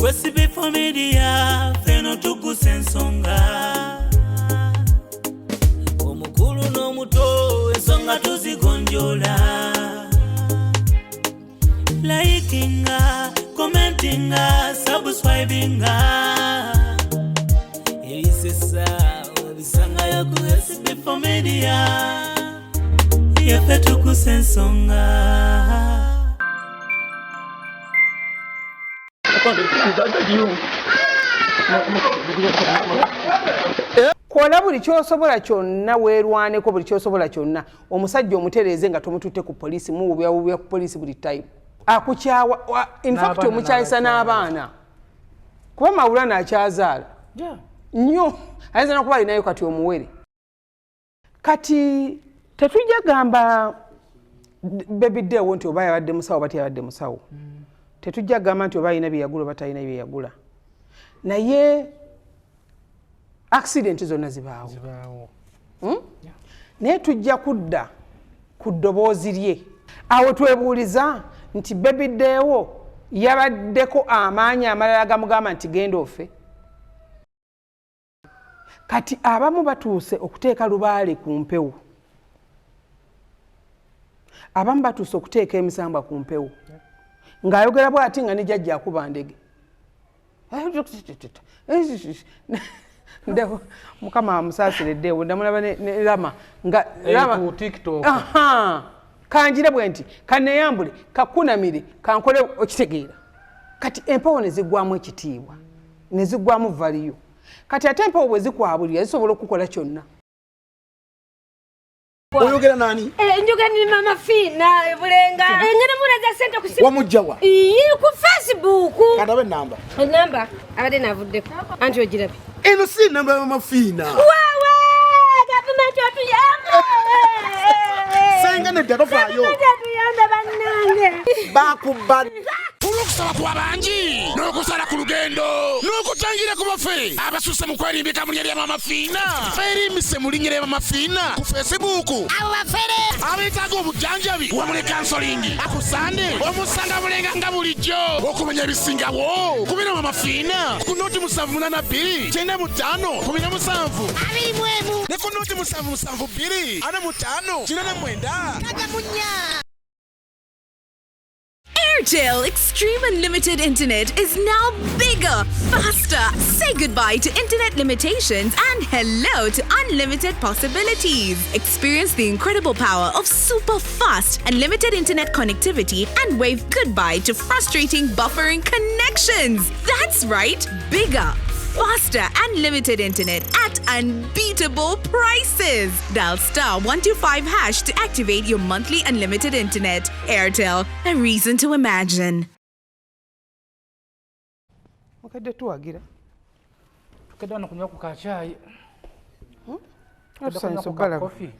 Sb4 Media, Fina Tuggussa Enssonga. Omukulu n'omuto ensonga tuzigonjola. Likinga, commentinga, subscribinga. Elisesa, obisanga yoku Sb4 Media. Fina Tuggussa Enssonga. Kola buli kyosobola kyonna weerwaneko buli kyosobola kyonna omusajja omutereeze nga tomututte ku poliisi muwubya ku poliisi buli time akukyawa in fact omukyayisa n'abaana kuba Maulana akyazaala nnyo ayinza n'okuba alinayo kati omuwere kati tetujja gamba baby Deo nti oba yabadde musawo oba teyabadde musawo tetujja gamba nti oba alina bye yagula oba talina bye yagula naye accident zonna zibaawo. Naye tujja kudda ku ddoboozi lye awo twebuuliza nti baby Deo yabaddeko amaanyi amalala gamugamba nti genda ofe kati abamu batuuse okuteeka lubaale ku mpewo abamu batuuse okuteeka emisambwa ku mpewo ng'ayogera bw'ati nga ne jjajja akuba ndege Deo mukama amusaasire Deo ndamulaba ne Rama nga Rama ku TikTok kanjire bwe nti kaneyambule kakunamire kankole okitegeera kati empewo ne ziggwamu ekitiibwa ne ziggwamu valiyo kati ate empewo bwe zikwabulira zisobola okukola kyonna. Oyogera nani? Njogera ni mama Fina bulenga ngene muraza sente kusimu wamujjawa ku Facebook kadabe namba abade navuddeko anti ogirabe eno si namba ya mama Fina wawe government otuyamba senga ne datofayo bannange bakubadde Kusaba kwa banji n'okusala ku lugendo n'okutangira ku bafe abasusse mu kwerimbika mu lya mama Fina ferimise mu linnya lya mama Fina ku Facebook abo bafere abetaaga obujanjabi wamu ne counseling akusande omusanga bulenga nga bulijjo okumenya ebisingabo kubira mama Fina ku noti 782 kyenda mutano 17 abiri mwemu ne ku noti 772 ana mutano kyenda mwenda kaga munya. Airtel Extreme Unlimited Internet is now bigger, faster. Say goodbye to internet limitations and hello to unlimited possibilities. Experience the incredible power of super fast unlimited internet connectivity and wave goodbye to frustrating buffering connections. That's right, bigger, faster unlimited internet at unbeatable prices. Dial *125# to activate your monthly unlimited internet. Airtel, a reason to imagine. Mukadde tuwagira. Tukadde wano kunywa ku kachai. Atusanyiza okulaba. Coffee.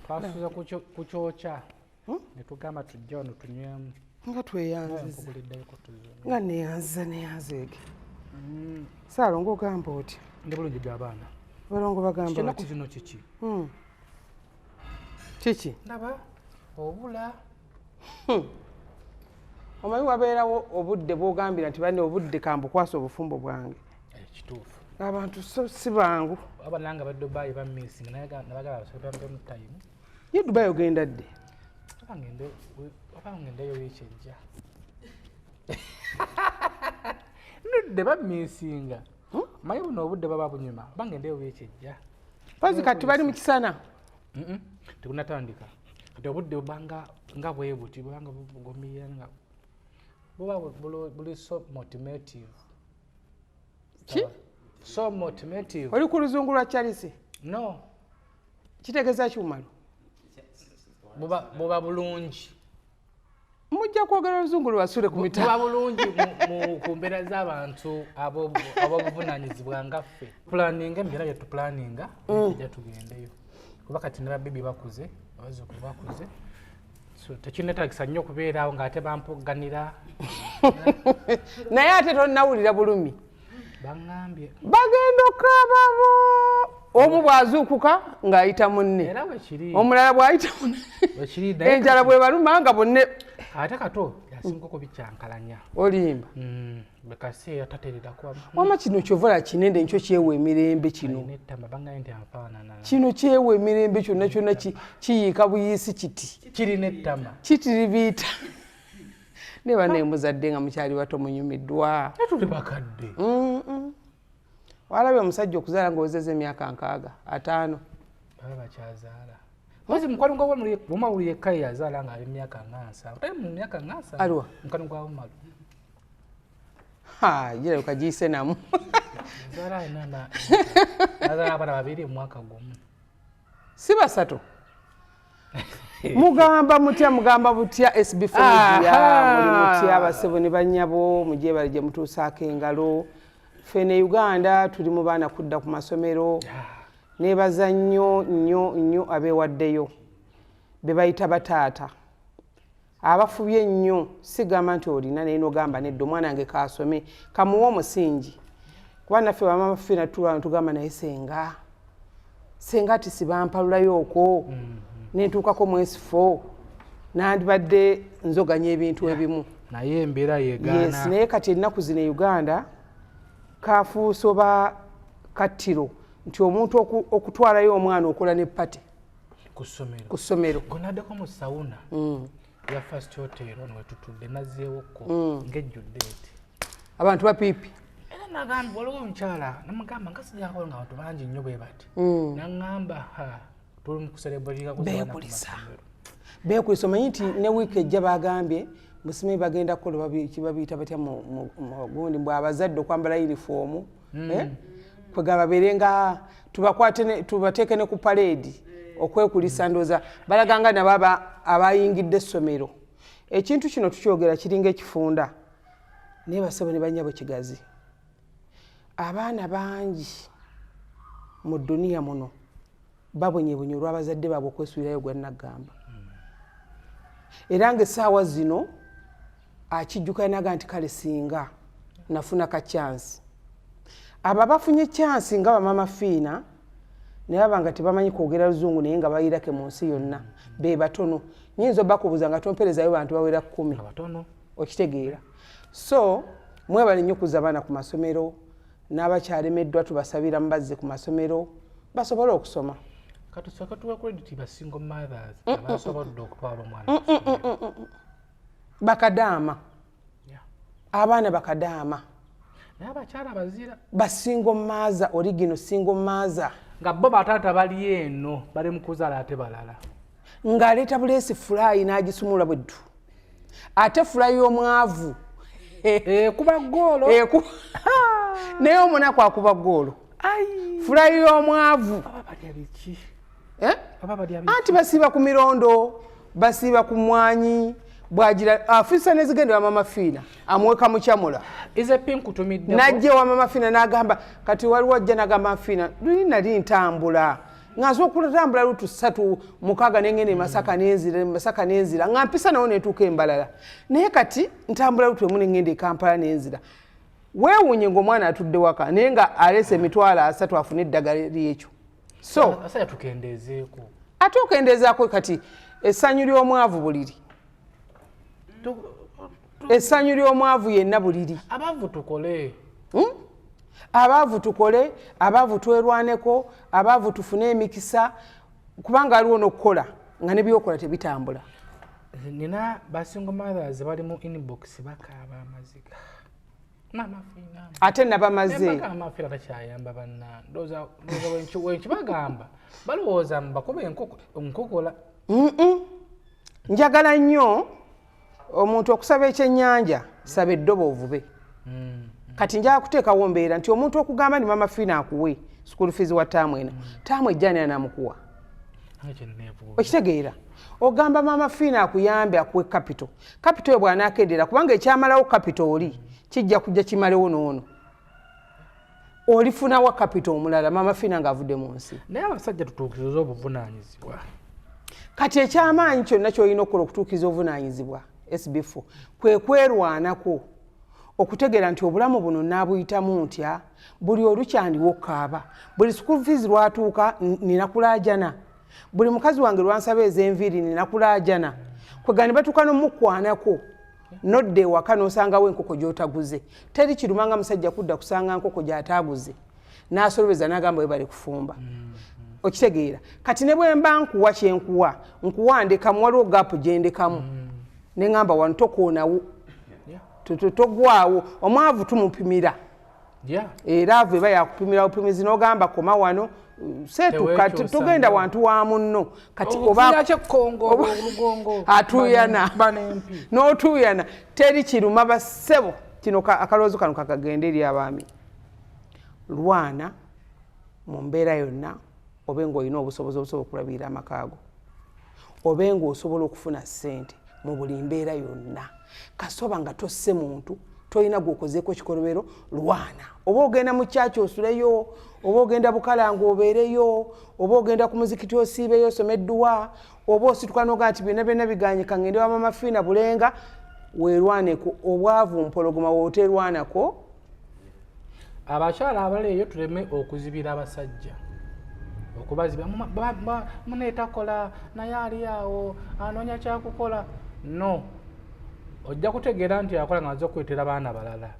Twasuza ku kyocha. Ne tugamba tujja wano tunywemu. Nga tweyanziza. Nga neyanzeege. Saalongo ogamba oti ndi bulungi bw'abaana balongo bagamba oti kinaku zino kiki kiki ndaba obula omanyi wabeerawo obudde bw'ogambira nti banne obudde kambukwasa obufumbo bwange kituufu abantu si bangu abananga ba Dubai bamissing nabagala basobera mu time ye Dubai ogenda dde abangendeyo wekyejja nudde bamisinga mayi buno obudde baba bunyuma bangendeyo bekyejja pazi kati bali mu kisana tekunatandika kati obudde bubanga nga bwebuti bubanga bugomira nga buba buli so motivative ki so motivative oli ku luzungu lwa Charles no kitegeeza kyumalu buba bulungi mujja kwogera oluzungu lwasule ku mitaa buba bulungi ku mbeera z'abantu ab'obuvunaanyizibwa nga ffe pulaninga embeera gye tupulaninga ejja tugendeyo kuba kati ne babibi bakuze abazzukulu bakuze so tekinetagisa nnyo okubeeraawo ng'ate bampogganira naye ate tonnawulira bulumi baŋŋambye bagenda okababo omu bwazuukuka ng'ayita munne omulala bw'ayita munne enjala bwe baluma nga bonne ate kato asinga okubikyankalanya olimba bekasi ataterera kwa wama kino kyovola kinende nkyo kyewa emirembe kino nettama bangaye nti anfaanana kino kyewa emirembe kyonna kyonna kiyiika buyiisi kiti kirina ettama kitiribiita ne bannemuzadde nga mukyali bato munyumiddwa netuli bakadde walabye omusajja okuzaala ng'owezeza emyaka 5 baba bakyazaala Wazi mkwano gwa wama uli yekka yazaala nga ali myaka 9 mu myaka 9 alwa mkwano gwa wama jira ukajise namu zaala nana nazaala abana babiri mwaka gumu si basatu mugamba butya SB4 Media muri mutya basebo ne banyabo mujye balije mutusaako engalo fene Uganda tuli mu baana kudda ku masomero nebaza nnyo abeewaddeyo be bayita bataata abafubye nnyo sigamba nti olina naye nogamba nedda omwana wange kaasome kamuwa omusingi kuba naffe bamama Fina tugamba naye senga ati sibampalulayo okwo nentuukako mu S4 nandibadde nzoganya ebintu ebimu naye embeera yegaana yes naye kati ennaku zino e Uganda kafuuse oba kattiro nti omuntu okutwalayo omwana okola ne pate ku ssomero gonaddeko mu sawuna ya first hotel ono wetutudde nazzeewokko ng'ejjudde eti abantu bapiipi era nagamba waliwo omukyala namugamba nga sijakolo nga abantu bangi nnyo bwe bati naŋŋamba tuli mu kuserebratiga beekulisa omanyi nti ne wiiki ejja bagambye musimanyi bagenda kukola kibabiita batya mu gundi mbwe abazadde okwambala yunifoomu kwega babeere nga tubateeke ne ku paleedi okwekulisa ndooza balaganga nabo abayingidde essomero ekintu kino tukyogera kiringa ekifunda naye basebo ne bannyabo kigazi abaana bangi mu dduniya muno babonyebonye olw'abazadde baabwe okwesuulirayo gwe nagamba era ng'essaawa zino akijjukira naga nti kale singa nafuna ka chansi abo bafunye chansi nga bamama Fina naye abanga tebamanyi kwogera luzungu naye nga bayirake mu nsi yonna be batono nyinza obakubuza nga tomperezayo bantu bawera 10 okitegeera so mwebale nnyo kuza abaana ku masomero n'abakyalemeddwa tubasabira mbazze ku masomero basobole okusoma katusooka tuwa credit ba single mothers abasobodde okutwala omwana bakadaama abaana bakadaama naye abakyala bazira basingo maaza original single maaza nga bo bataata bali eno bali mu kuzaala ate balala ng'aleeta buleesi fulayi n'agisumula bweddu ate fulayi y'omwavu kuba ggoolo naye omunaku akuba ggoolo fulayi y'omwavu anti basiiba ku mirondo basiiba ku mwanyi bwagira afisa nezigende wa mama Fina amweka mukyamula ize pink kutumidde najje wa mama Fina nagamba kati waliwo ajja nagamba Fina nali ntambula ngazo kulatambula lutu 3 mukaga nengene masaka nenzira ngampisa nawo netuka embalala naye kati ntambula lutu emu nengende Kampala nenzira weewunye ng'omwana atudde waka naye nga alese emitwalo 3 afune eddagala lyekyo so asaya tukendezeeko ate okendezaako kati essanyu ly'omwavu buliri essanyu ly'omwavu yenna buliri abaavu tukole abaavu tukole abaavu twerwaneko abaavu tufune emikisa kubanga aliwo n'okukola nga nebyokola tebitambula nina basingo mothers bali mu inbox bakaaba amaziga mama Fina ate nabamaze amafira takyayamba banna ndoza wenkibagamba balowooza mbakuba enkokola njagala nnyo omuntu okusaba ekyennyanja saba eddobo ovube kati njaga kuteekawo mbeera nti omuntu okugamba ni mama Fina akuwe school fees wa taamu ena taamu ejjani anamukuwa okitegeera ogamba mama Fina akuyambe akuwe capital capital bw'anaakendeera kubanga ekyamalawo capital oli kijja kujja kimalewo n'ono olifunawa capital omulala mama Fina ng'avudde mu nsi naye abasajja tutuukiriza obuvunaanyizibwa kati ekyamaanyi kyonna kyolina okukola okutuukiriza obuvunaanyizibwa SB4 kwe kwerwanako okutegeera nti obulamu buno naabuyitamu ntya buli olukyandiwo okaaba buli school fees lwatuuka nina kulaajana buli mukazi wange lwansaba ez'enviiri nina kulaajana kwegani batuuka n'omukwanako nodde ewaka n'osangawo enkoko gy'otaguze teri kirumanga musajja kudda kusanga nkoko gy'ataaguze n'asolobeza n'agamba we bali kufumba okitegeera kati ne bwe mba nkuwa kyenkuwa nkuwandekamu waliwo gaapu gyendekamu ne ŋŋamba wano tokoonawo togwawo omwavu tumupimira era avo eba yakupimira bupimizi n'ogamba koma wano setuka tugenda wantu wa munno kati atuyana n'otuyana teri kiruma bassebo kino akaloozo kano kakagenda eri abaami lwana mu mbeera yonna obe ng'olina obusobozi obusobola okulabirira amakaago obe ng'osobola okufuna ssente mu buli mbeera yonna kasoba nga tosse muntu tolina gwokozeeko ekikolobero lwana oba ogenda mu kyaki osuleyo oba ogenda bukalanga obeereyo oba ogenda ku muzikiti osiibeyo osomeddwa oba osituka noga nti byonna byonna biganyika ngende wa Maama Fina Bulenga weerwaneko obwavu mpologoma wooterwanako. Abakyala abaleeyo tuleme okuzibira abasajja okubazibira muneetakola naye ali awo anoonya kyakukola no ojja kutegeera nti akola nga aza okwetera baana balala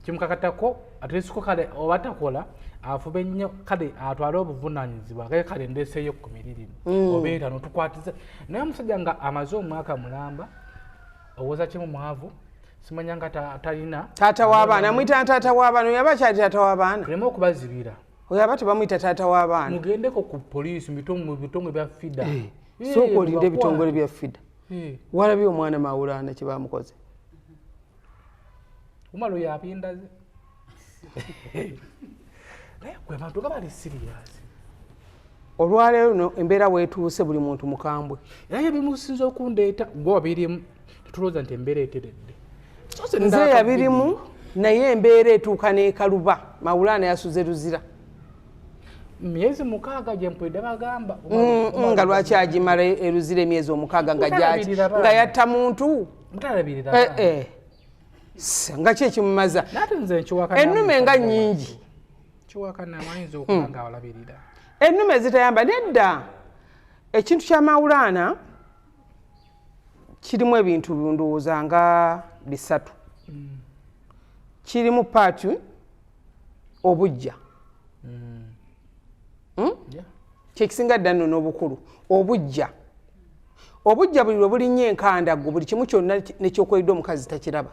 kimukakatako atesiko kale oba takola afube nnyo kale atwale obuvunaanyizibwa kale ndeeseeyo ku miriri obeera notukwatiza naye omusajja nga amaze omwaka mulamba owoza kimu mwavu simanya nga talina taata w'abaana amuyita taata w'abaana oyo aba akyali taata w'abaana tuleme okubazibira oyo aba tebamuyita taata w'abaana mugendeko ku poliisi mu bitongole bya fida sooka olinde ebitongole bya fida walabye omwana Maulana kye bamukoze umalo yapindaze gwe bantu nga bali siriyasi olwaleero no embeera weetuuse buli muntu mukambwe naye bimusinza okundeeta gwe wabirimu tetulooza nti embeera eteredde nze yabirimu naye embeera etuuka n'ekaluba Maulana yasuze luzira myezi 6 gye mpulidde bagamba nga lwaki agimala eruzira emyezi 6 nga yatta muntu mutalabirira nga ki ekimumaza ennume nga nnyingi kiwakana amayinza okuba nga awalabirira ennume ezitayamba nedda ekintu kya Maulana kirimu ebintu ndowooza nga 3 kirimu paati obujja kyekisinga dda nno n'obukulu obujja buli lwe bulinnyo enkandaggo buli kimu kyonna nekyokoledde omukazi takiraba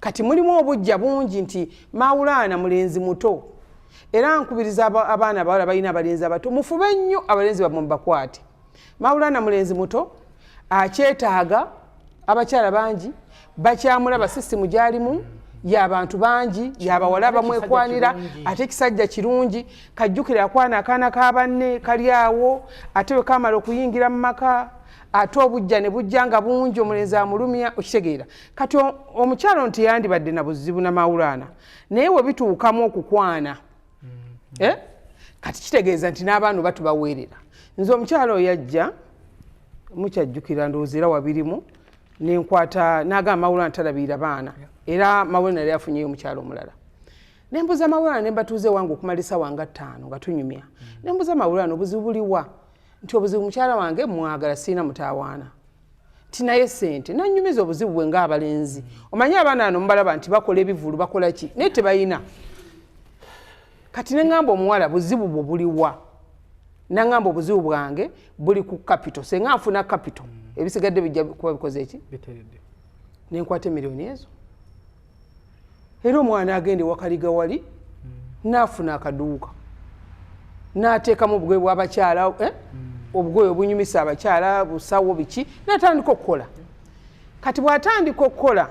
kati mulimu obujja bungi nti Maulana mulenzi muto era nkubiriza abaana abawala balina abalenzi abato mufube nnyo abalenzi bammwe mubakwate Maulana mulenzi muto akyetaaga abakyala bangi bakyamulaba sisitimu gy'alimu y'abantu bangi y'abawala bamwekwanira ate ekisajja kirungi kajjukira akwana akaana k'abanne kali awo ate bwe kamala okuyingira mu maka ate obujja ne bujja nga bungi omulenzi amulumya okitegeera kati omukyalo nti yandibadde na buzibu na Maulana naye we bituukamu okukwana kati kitegeeza nti n'abaana batu baweerera nze omukyalo oyo yajja mukyajjukira ndoozera wabirimu nenkwata n'agamba Maulana talabirira baana era Maulana yali afunyeyo omukyalo omulala nembuza Maulana ne mbatuuze wange okumalisa wange 5 nga tunyumya nembuza Maulana obuzibu buliwa nti obuzibu mukyala wange mwagala sina mutawaana tinaye sente nanyumiza obuzibu bwe nga abalenzi omanyi abaana bano mubalaba nti bakola ebivulu bakola ki naye tebayina kati neŋŋamba omuwala buzibu bwe buliwa naŋŋamba obuzibu bwange buli ku capital senga nfuna capital ebisigadde bijja kuba bikoze eki nenkwata miliyoni ezo era omwana agende wakaliga wali naafuna akaduuka n'ateekamu obugoye bw'abakyala obugoye obunyumisa abakyala busawo biki n'atandika okukola kati bw'atandika okukola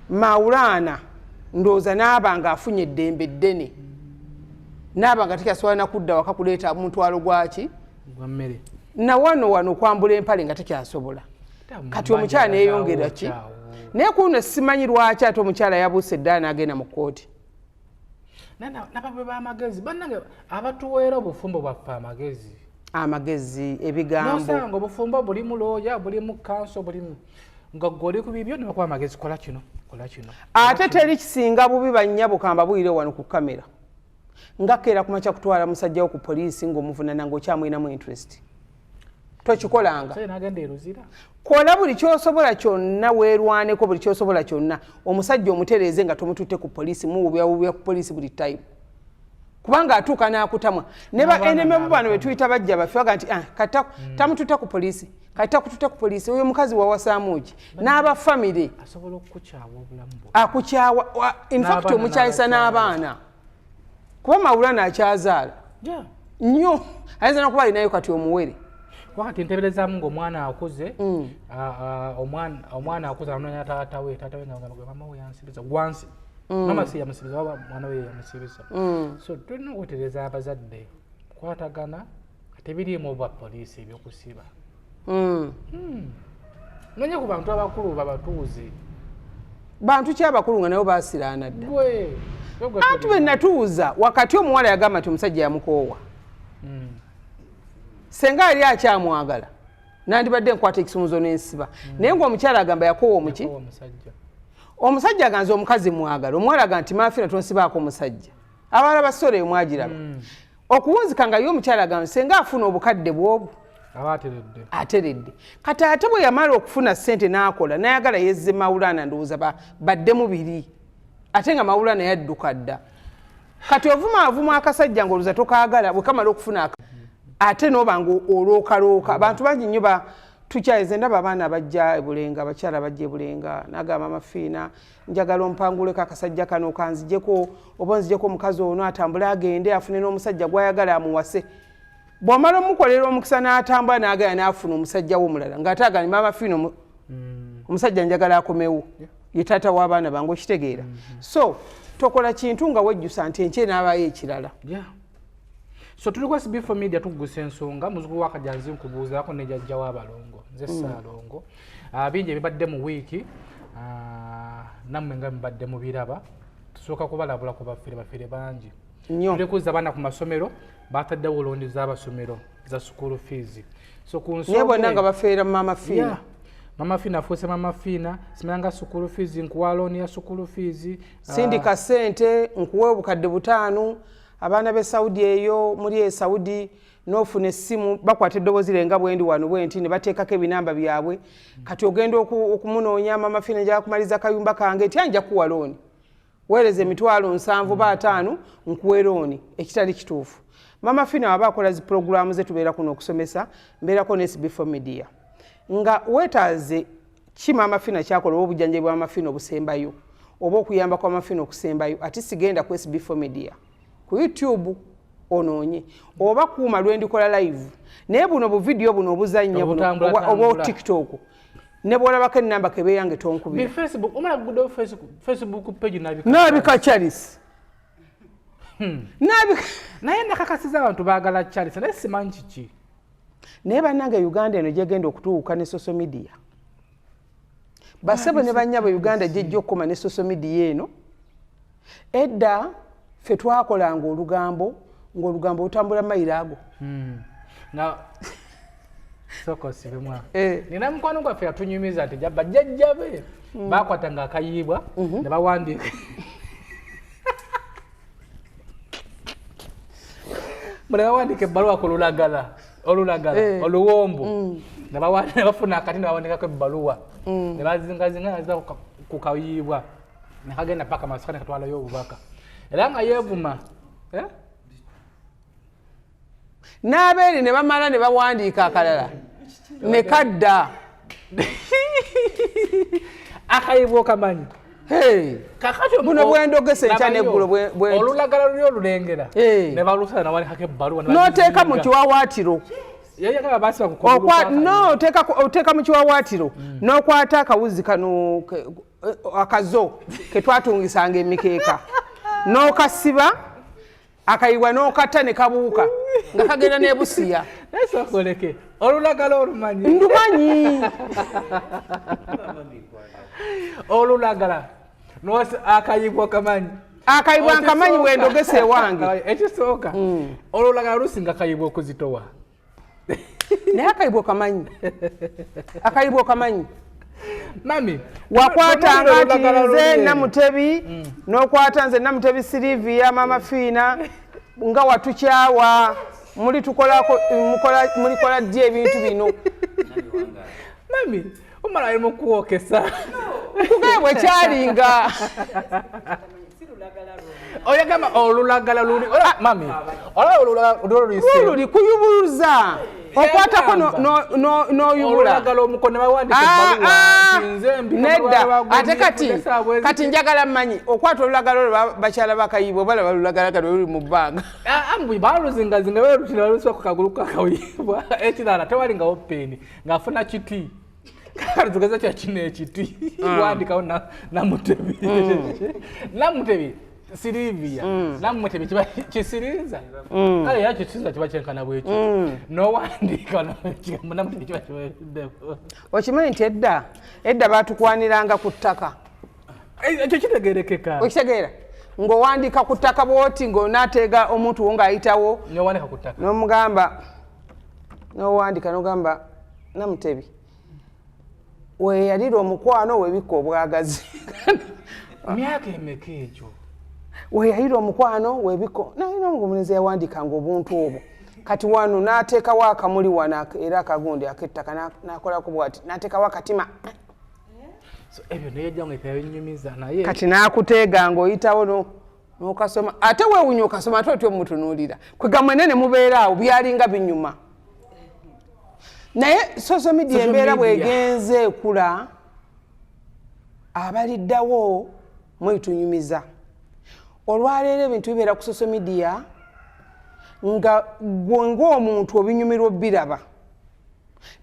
Maulana ndowooza n'aba nga afunye eddembe ddene n'aba nga tekyasobola nakudda waka kuleeta omutwalo gwaki na wano okwambula empale nga tekyasobola kati omukyala neeyongera ki naye kuno simanyi lwaki ate omukyala yabuuse eddaala n'agenda mu kkooti nababwe b'amagezi bannange abatuweera obufumbo bwaffe amagezi ebigambo nosanga obufumbo buli mu looya buli mu kanso buli nga goli ku bibyo nebakuba amagezi kola kino ate teri kisinga bubi bannyabo kamba buyire wano ku kamera ngakera kumacha kutwala musajja wo ku poliisi ng'omuvunana ng'okyamwinamu interest tokikolanga so nagenda eruzira kola buli kyosobola kyonna weerwaneko buli kyosobola kyonna omusajja omutereeze nga tomututte ku poliisi muwubyawubya ku poliisi buli time kubanga atuuka n'akutamwa ne ba eneme bano betuyita bajja baffe baga nti tamututte ku poliisi kati takututte ku poliisi oyo mukazi wawasaamu ki n'abafamire asobola okukukyawa obulamu bwo akukyawa infact omukyayisa n'abaana kuba Maulana akyazaala nnyo ayinza n'okuba alinayo kati omuwere wakati nteberezaamu ng'omwana akuze omwana akuze anonya taata we nga mama we yansibisa gwansi mama si yamusibisa waba mwana we yamusibisa so tulina okutereeza abazadde kwatagana tebiriimu obwa poliisi ebyokusiba nonya ku bantu abakulu babatuuze bantu ki abakulu nga nabo baasiraana dda bantu be natuuza wakati omuwala yagamba nti omusajja yamukoowa senga ali akyamwagala nandibadde nkwata ekisumuzo n'ensiba naye ng'omukyala agamba yakoowa omuki omusajja aganza omukazi mwagala omuwala aga nti maafina tonsibaako omusajja abalala basore mwagiraba okuwunzika nga ye omukyala agamba senga afuna obukadde bwobwo ateredde kati ate bwe yamala okufuna ssente n'akola nayagala yezze Maulana ndowooza badde mubiri ate nga Maulana yadduka dda kati ovuma akasajja ng'oluza tokaagala bwe kamala okufuna ate n'obanga olookalooka abantu bangi nnyo tukyayize ndaba abaana bajja ebulenga abakyala bajja ebulenga nagamba Maama Fina njagala ompanguleko akasajja kano kanzijeko oba nzijeko omukazi ono atambule agende afune n'omusajja gwayagala amuwase bw'amala omukolera omukisa n'atambula n'agaya n'afuna omusajja w'omulala ng'ate agani Maama Fina omusajja njagala akomewo ye taata w'abaana bange okitegeera so tokola kintu nga wejjusa nti enkye n'abayo ekirala so tuli ku SB4 Media Tuggussa Enssonga muzukulu wa Kajanzi nkubuuzaako ne jjajja w'abalongo nze Ssaalongo bingi ebibadde mu wiiki nammwe nga mubadde mubiraba tusooka kubalabula ku bafere bangi tuli kuzza abaana ku masomero bataddewo looni z'abasomero za school fees so ku nsonga naye bonna nga bafeera Maama Fina Maama Fina afuuse Maama Fina simanya school fees nkuwa looni ya school fees sindika ssente nkuwa obukadde 5 abaana be Saudi eyo muri Saudi nofuna essimu bakwata eddoboozi lenga bwendi wano bwenti ne bateekako ebinamba byabwe kati ogenda okumunoonya Maama Fina njagala kumaliza kayumba kange nti anja kuwa looni weereza emitwalo 7 ba 5 nkuwe looni ekitali kituufu Maama Fina waba akola zi programu ze tubeera kuno okusomesa mbeerako ne SB4 Media nga weetaaze ki Maama Fina kyakola oba obujjanjabi bwa Maama Fina obusembayo oba okuyamba kwa Maama Fina okusembayo ati sigenda ku SB4 Media ku YouTube onoonye oba kuuma lwendikola live naye buno bu video buno obuzannya buno oba TikTok ne bwolabako ennamba kebeeyange tonkubira Facebook omala gudo Facebook page nabika Charles nabika naye nakakasiza abantu baagala Charles naye simanyi kiki naye bannange Uganda eno gyegenda okutuuka ne social media basebo ne bannyabo Uganda gyejja okukoma ne social media eno edda fe twakolanga olugambo ng'olugambo lutambula mayiro ago na soko sibemwa nina mukwano gwaffe yatunyumiza nti bajjajja be bakwatanga akayibwa ne bawandika mule bawandika ebbaluwa ku olulagala oluwombo ne bafuna akati ne bawandikako ebbaluwa ne bazingazinga ku kayibwa ne kagenda paka masaka ne katwalayo obubaka era nga yeevuma n'abeeri ne bamala ne bawandiika akalala ne kadda akayibwa okamanyi buno bwendogesa enkya neggulo olulagala luli olulengera ne balusala nawanikako ebbaluwa n'oteeka mu kiwawaatiro oteeka mu kiwawaatiro n'okwata akawuzi kano akazo ke twatungisanga emikeeka n'okasiba akayibwa n'okatta ne kabuuka nga kagenda n'ebusiya nesokoleke olulagala olumanyi ndumanyi olulagala akayibwa kamanyi akayibwa nkamanyi bwendogesa ewange ekisooka olulagala lusinga akayibwa okuzitowa naye akayibwa kamanyi mami wakwatanga nti nze Namutebi n'okwata nze Namutebi Silivia Maama Fina nga watukyawa mulikola ddi ebintu bino mami omala ali mu kuwokesa kugebwe kyalinga oyagamba olulagala luli mami luli kuyubuluza okwatako n'oyubula olulagala omukono bawandika ebbaluwa nze nedda ate kati njagala mmanyi okwata olulagala olwo bakyala bakayibwa balaba olulagala luli mu bbanga ambu baluzingazinga berutira balusa ku kagulu kakawibwa ekirala tewalingawo peeni ng'afuna kiti kale tugeza kya kino ekiti wandikawo namutebi namutebi Silivia namutebi kiba kisiriza kale yakyo kisiriza kiba kyenkana bweki nowandika nakigambo namutebi kiba okimanyi nti edda batukwaniranga ku ttaka ekyo kitegerekeka okitegeera ng'owandika ku ttaka bwoti ng'onaateega omuntu wo ng'ayitawo nowandika ku ttaka n'omugamba n'owandika n'ogamba namutebi weyalira omukwano webikka obwagazi myaka emeka egyo weyalira omukwano webiko nalina omugoberezi yawandikanga obuntu obwo kati wano n'ateekawo akamuli wana era akagundi ak'ettaka n'akolako bwati n'ateekawo akatima ebyo neyejja nga ebinyumiza naye kati n'akuteega ng'oyitawo n'okasoma ate weewunya okasoma ate otyo omutunuulira kwegamba ne mubeera awo byalinga binyuma naye social media embeera bwegenze ekula abaliddawo mwitunyumiza olwaleero ebintu bibeera ku social media nga ng'omuntu obinyumirwa obiraba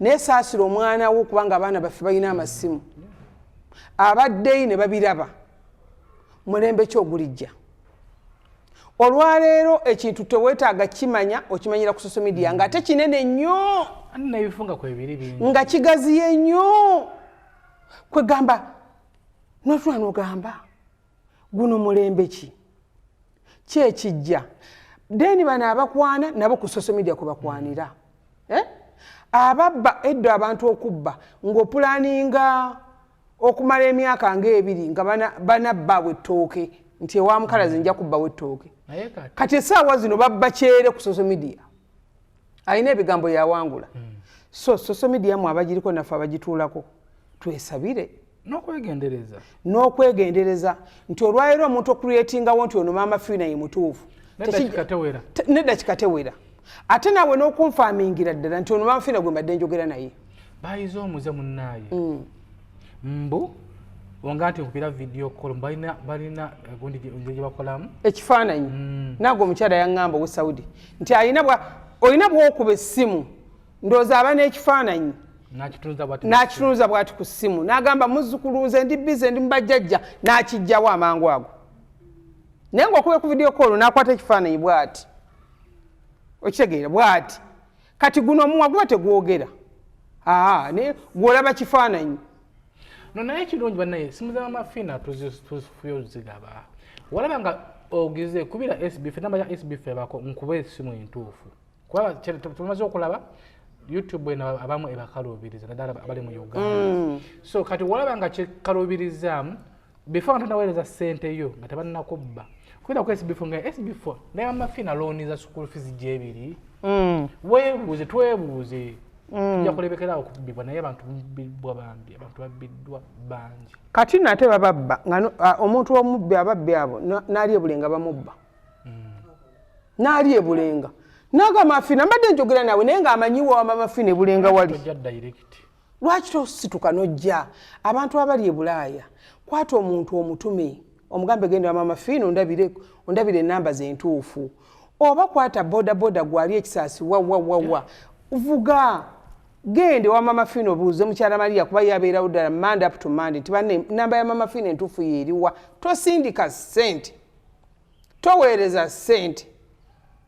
naye saasira omwana wo kubanga abaana baffe balina amasimu abaddeyi ne babiraba mulembe ki ogulijja olwaleero ekintu teweetaaga kimanya okimanyira ku social media ng'ate kinene nnyo nebifunga kwebiri bingi nga kigaziye nnyo kwegamba notula n'ogamba guno mulembe ki ekijja deni bano abakwana nabo ku social media kubakwanira ababba eddo abantu okubba ng'opulaninga okumala emyaka ng'ebiri nga banabba ettooke nti ewa mukalazi nja kubbawo ettooke kati essaawa zino babba kyere ku social media alina ebigambo yawangula so social media mu abagiriko naffe abagituulako twesabire n'okwegendereza nti olwaleero omuntu okureetingawo nti ono maama Fina ye mutuufu nedda kikatewera ate naawe n'okunfaamingira ddala nti ono maama Fina gwe mbadde njogera naye bayize omuze munnaaye mbu wonga nti nkupira video call balina gundi gye bakolamu ekifaananyi naawe omukyala yaŋŋamba ow'e Saudi nti olina bw'okuba essimu ndowooza aba n'ekifaananyi n'akitunuza bw'ati ku ssimu n'agamba muzzukulu nze ndi bize ndi mubajjajja n'akijjawo amangu ago naye ng'okube ku video call n'akwata ekifaananyi bw'ati okitegeera bw'ati kati guno omuwa guba tegwogera naye gw'olaba kifaananyi naye ekirungi bannaye simu za Maama Fina tuzifuye ozigaba walaba nga ogize kubira SB4 namba ya SB4 bako nkuba essimu entuufu kuba tumaze okulaba YouTube ena abamu ebakalubiriza naddala abali mu Uganda so kati walaba nga kyekalubirizaamu before nga tonaweereza ssente yo nga tebannakubba kubira ku SB4 nga SB4 naye Maama Fina looniza school fees gyebiri weebuuze twebuuze tujja kulebekerawo okubbibwa naye abantu babbiddwa bangi kati nate bababba nga omuntu omubbi ababbi abo n'ali ebulenga bamubba n'ali ebulenga n'agamba Fina mbadde njogera nawe naye ng'amanyiwa Maama Fina ebulenga wali lwaki tosituka n'ojja abantu abali e Bulaaya kwata omuntu omutume omugambe genda wa Maama Fina ondabire ennamba ze entuufu oba kwata bodaboda gwali ekisaasi wawawawa vuga gende wa Maama Fina obuuze mukyala Maria kuba yabeerawo ddala Monday up to Monday nti banne nnamba ya Maama Fina entuufu yeeriwa tosindika ssente toweereza ssente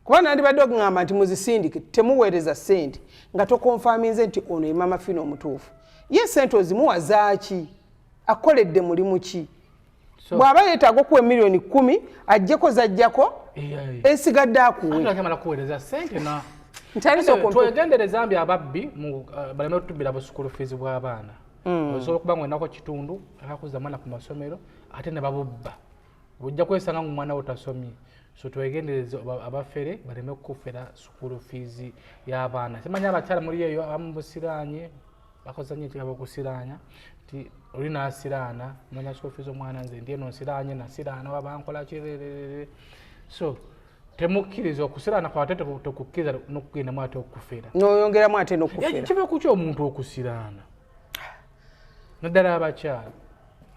kuba nandibadde okugamba nti muzisindike temuweereza ssente nga tokonfaminze nti ono ye Maama Fina omutuufu ye ssente ozimuwa zaaki akoledde mulimu ki bw'aba yeetaaga okuwa miliyoni 10 ajjeko zajjako ensigadde akuwe twegendereza mbi ababbi baleme otubbira busukulu fees bw'abaana osobola okuba nga olinako kitundu akakuza mwana ku masomero ate ne babubba ojja kwesanga mu mwana otasomye so twegendereze abafere baleme kufera school fees y'abaana simanya abakyala muri eyo abamubusiranye bakozanye ekigabo kusiranya ti oli nasirana manya school fees omwana nze ndiye nosiranye nasirana wabankola kirerere so temukkiriza okusirana kwa tate tokukkiza n'okugenda mwate okufera n'oyongeramu ate n'okufera kiva ku ky'omuntu okusirana naddala abakyala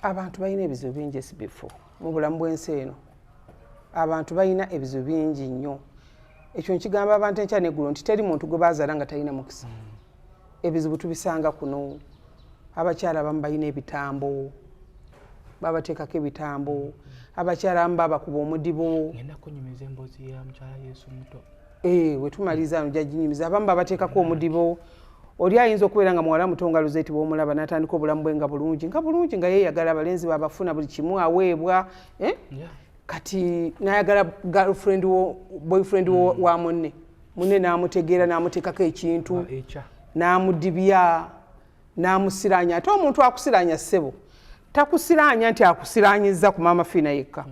abantu balina ebizibu bingi SB4 mu bulamu bw'ensi eno abantu balina ebizibu bingi nnyo ekyo nkigamba abantu enkya neggulo nti teri muntu gwe bazaala nga talina mukisa ebizibu tubisanga kuno abakyala abamu balina ebitambo babateekako ebitambo abakyala abamu babakuba omudibo ngenda kunyumiza emboozi ya mukyala Yesu muto wetumaliza ano gyaginyumiza abamu babateekako omudibo oli ayinza okubeera nga muwala muto nga Luzeti bw'omulaba n'atandika obulamu bwe nga bulungi nga yeeyagala abalenzi babafuna buli kimu aweebwa kati n'ayagala boyfriend wa munne n'amutegeera n'amuteekako ekintu n'amudibya n'amusiranya ate omuntu akusiranya ssebo takusiranya nti akusiranyiza ku Maama Fina yekka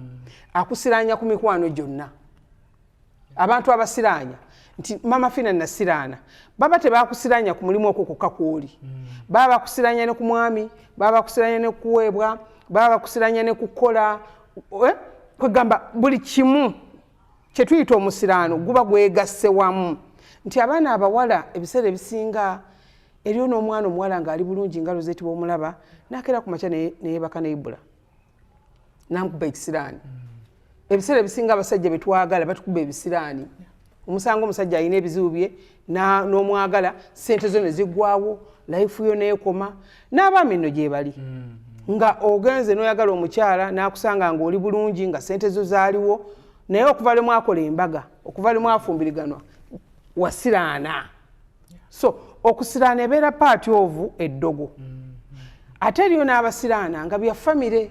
akusiranya ku mikwano gyonna abantu abasiranya nti Maama Fina nasiraana baba tebakusiranya ku mulimu okwo kokka kwoli baba bakusiranya ne ku mwami baba bakusiranya ne kuweebwa baba bakusiranya ne kukola kwegamba buli kimu kye tuyita omusiraano guba gwegasse wamu nti abaana abawala ebiseera ebisinga eriyo n'omwana omuwala ng'ali bulungi nga Luzeti bw'omulaba n'akeera ku makya neyeebaka ne Ibula n'amukuba ekisiraani ebiseera ebisinga abasajja betwagala batukuba ebisiraani omusanga omusajja alina ebizibu bye n'omwagala ssente zo ne ziggwawo life yo neekoma n'abaami nno gye bali nga ogenze n'oyagala omukyala n'akusanga ng'oli bulungi nga ssente zo zaaliwo naye okuva lwe mwakola embaga okuva lwe mwafumbiriganwa wasiraana so okusiraana ebeera paati ovu eddogo ate eriyo n'abasiraana nga bya famire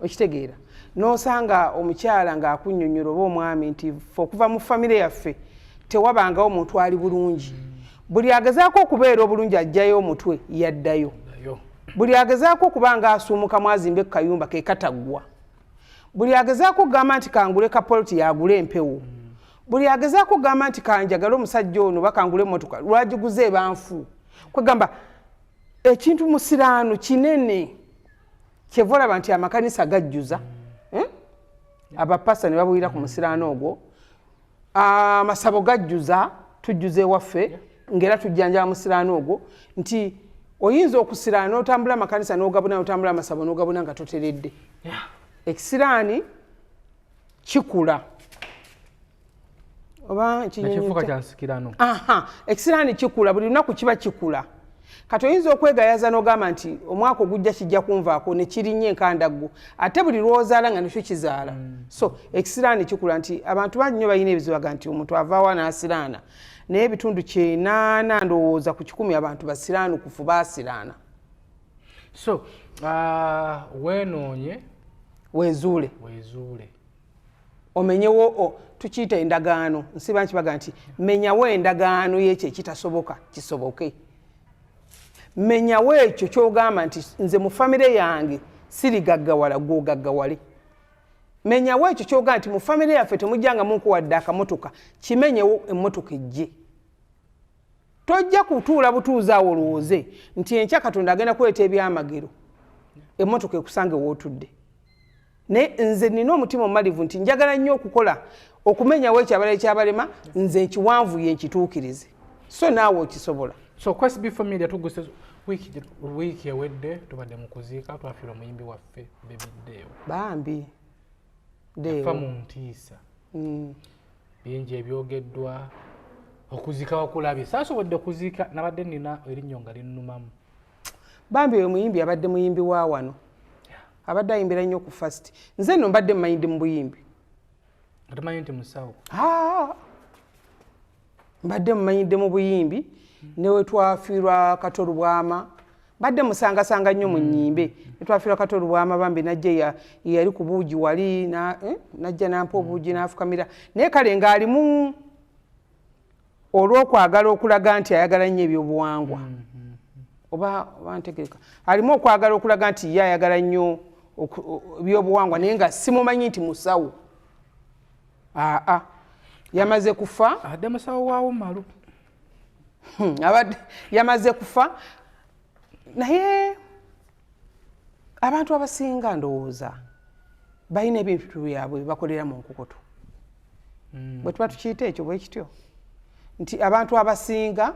okitegeera n'osanga omukyala ng'akunnyonnyola oba omwami nti fe okuva mu famire yaffe tewabangawo omuntu ali bulungi buli agezaako okubeera obulungi ajjayo omutwe yaddayo buli agezaako okuba nga asuumukamu azimbe ku kayumba ke kataggwa buli agezaako okugamba nti kangule kapoloti yagula empewo buli agezaako okugamba nti kanjagala omusajja ono bakangula emmotoka lwagiguze ebanfu kwegamba ekintu musiraano kinene kyeva olaba nti amakanisa gajjuza abapasa ne babuyira ku musiraano ogwo amasabo gajjuza tujjuza ewaffe ng'era tujjanjaba musiraano ogwo nti oyinza okusiraana n'otambula amakanisa n'ogabuna n'otambula amasabo n'ogabuna nga toteredde ekisiraani kikula oba kifuuka kyansikirano ekisiraani kikula buli lunaku kiba kikula kati oyinza okwegayaza n'ogamba nti omwaka ogujja kijja kunvaako ne kirinnya enkandaggo ate buli lw'ozaala nga nakyo kizaala so ekisiraani kikula nti abantu bangi nnyo balina ebizibaga nti omuntu avaawo n'asiraana naye ebitundu 80 ndowooza ku 100 abantu basiraanukufu baasiraana so weenoonye weezuule omenyewo tukiyita endagaano nsiba nkibaga nti menyawo endagaano y'ekyo ekitasoboka kisoboke menyawo ekyo ky'ogamba nti nze mu famire yange sirigaggawala gw'ogaggawale menyawo ekyo ky'ogamba nti mu famire yaffe temujjanga munkuwadde akamotoka kimenyewo emmotoka ejje tojja kutuula butuuzi awo olowooze nti enkya Katonda agenda kuleeta ebyamagero emmotoka ekusange wootudde naye nze nina omutima omumalivu nti njagala nnyo okukola okumenyawo ekyabala ekyabalema nze nkiwanvuye nkituukirize so naawe okisobola so ku SB4 Media Tuggussa wiiki ewedde tubadde mu kuziika twafiirwa omuyimbi waffe Deo bambi yafa mu ntiisa bingi ebyogeddwa okuziika wakulabye saasobodde okuziika nabadde nina erinnyo nga linnumamu bambi oyo muyimbi abadde muyimbi wa wano abadde ayimbira nnyo ku fast nze nno mbadde mmayindi mu buyimbi atamanyi nti musawo mbadde mmayinde mu buyimbi newe twafiirwa Katolu Bwama badde musangasanga nnyo mu nnyimbe netwafiirwa Katolu Bwama bambi najja yali ku buugi wali najja nampa obuugi n'afukamira naye kale ng'alimu olw'okwagala okulaga nti ayagala nnyo ebyobuwangwa oba ntegereka alimu okwagala okulaga nti ye ayagala nnyo byobuwangwa naye nga simumanyi nti musawo. Yamaze kufa. Adde musawo waawo malu. Abadde yamaze kufa naye abantu abasinga ndowooza balina ebintu byabwe bakolera mu nkukutu. Bwe tuba tukiyita ekyo bwe kityo nti abantu abasinga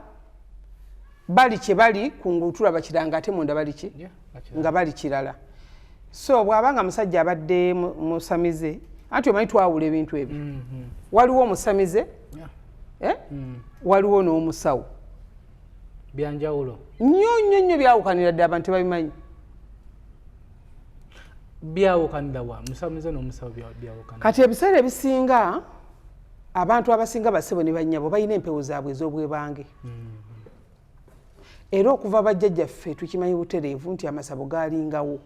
bali kye bali ku ngutula bakiranga ate munda bali ki nga bali kirala. So bw'abanga musajja abadde musamize anti omanyi twawula ebintu ebyo. Waliwo omusamize waliwo n'omusawo. Byanjawulo. Nnyo byawukanira ddala abantu tebabimanyi. Byawukanira wa musamize n'omusawo byawukanira. Kati ebiseera ebisinga abantu abasinga basebo ne bannyabo balina empewo zaabwe ez'obwebange. Era okuva bajjajjaffe tukimanyi butereevu nti amasabo gaalingawo.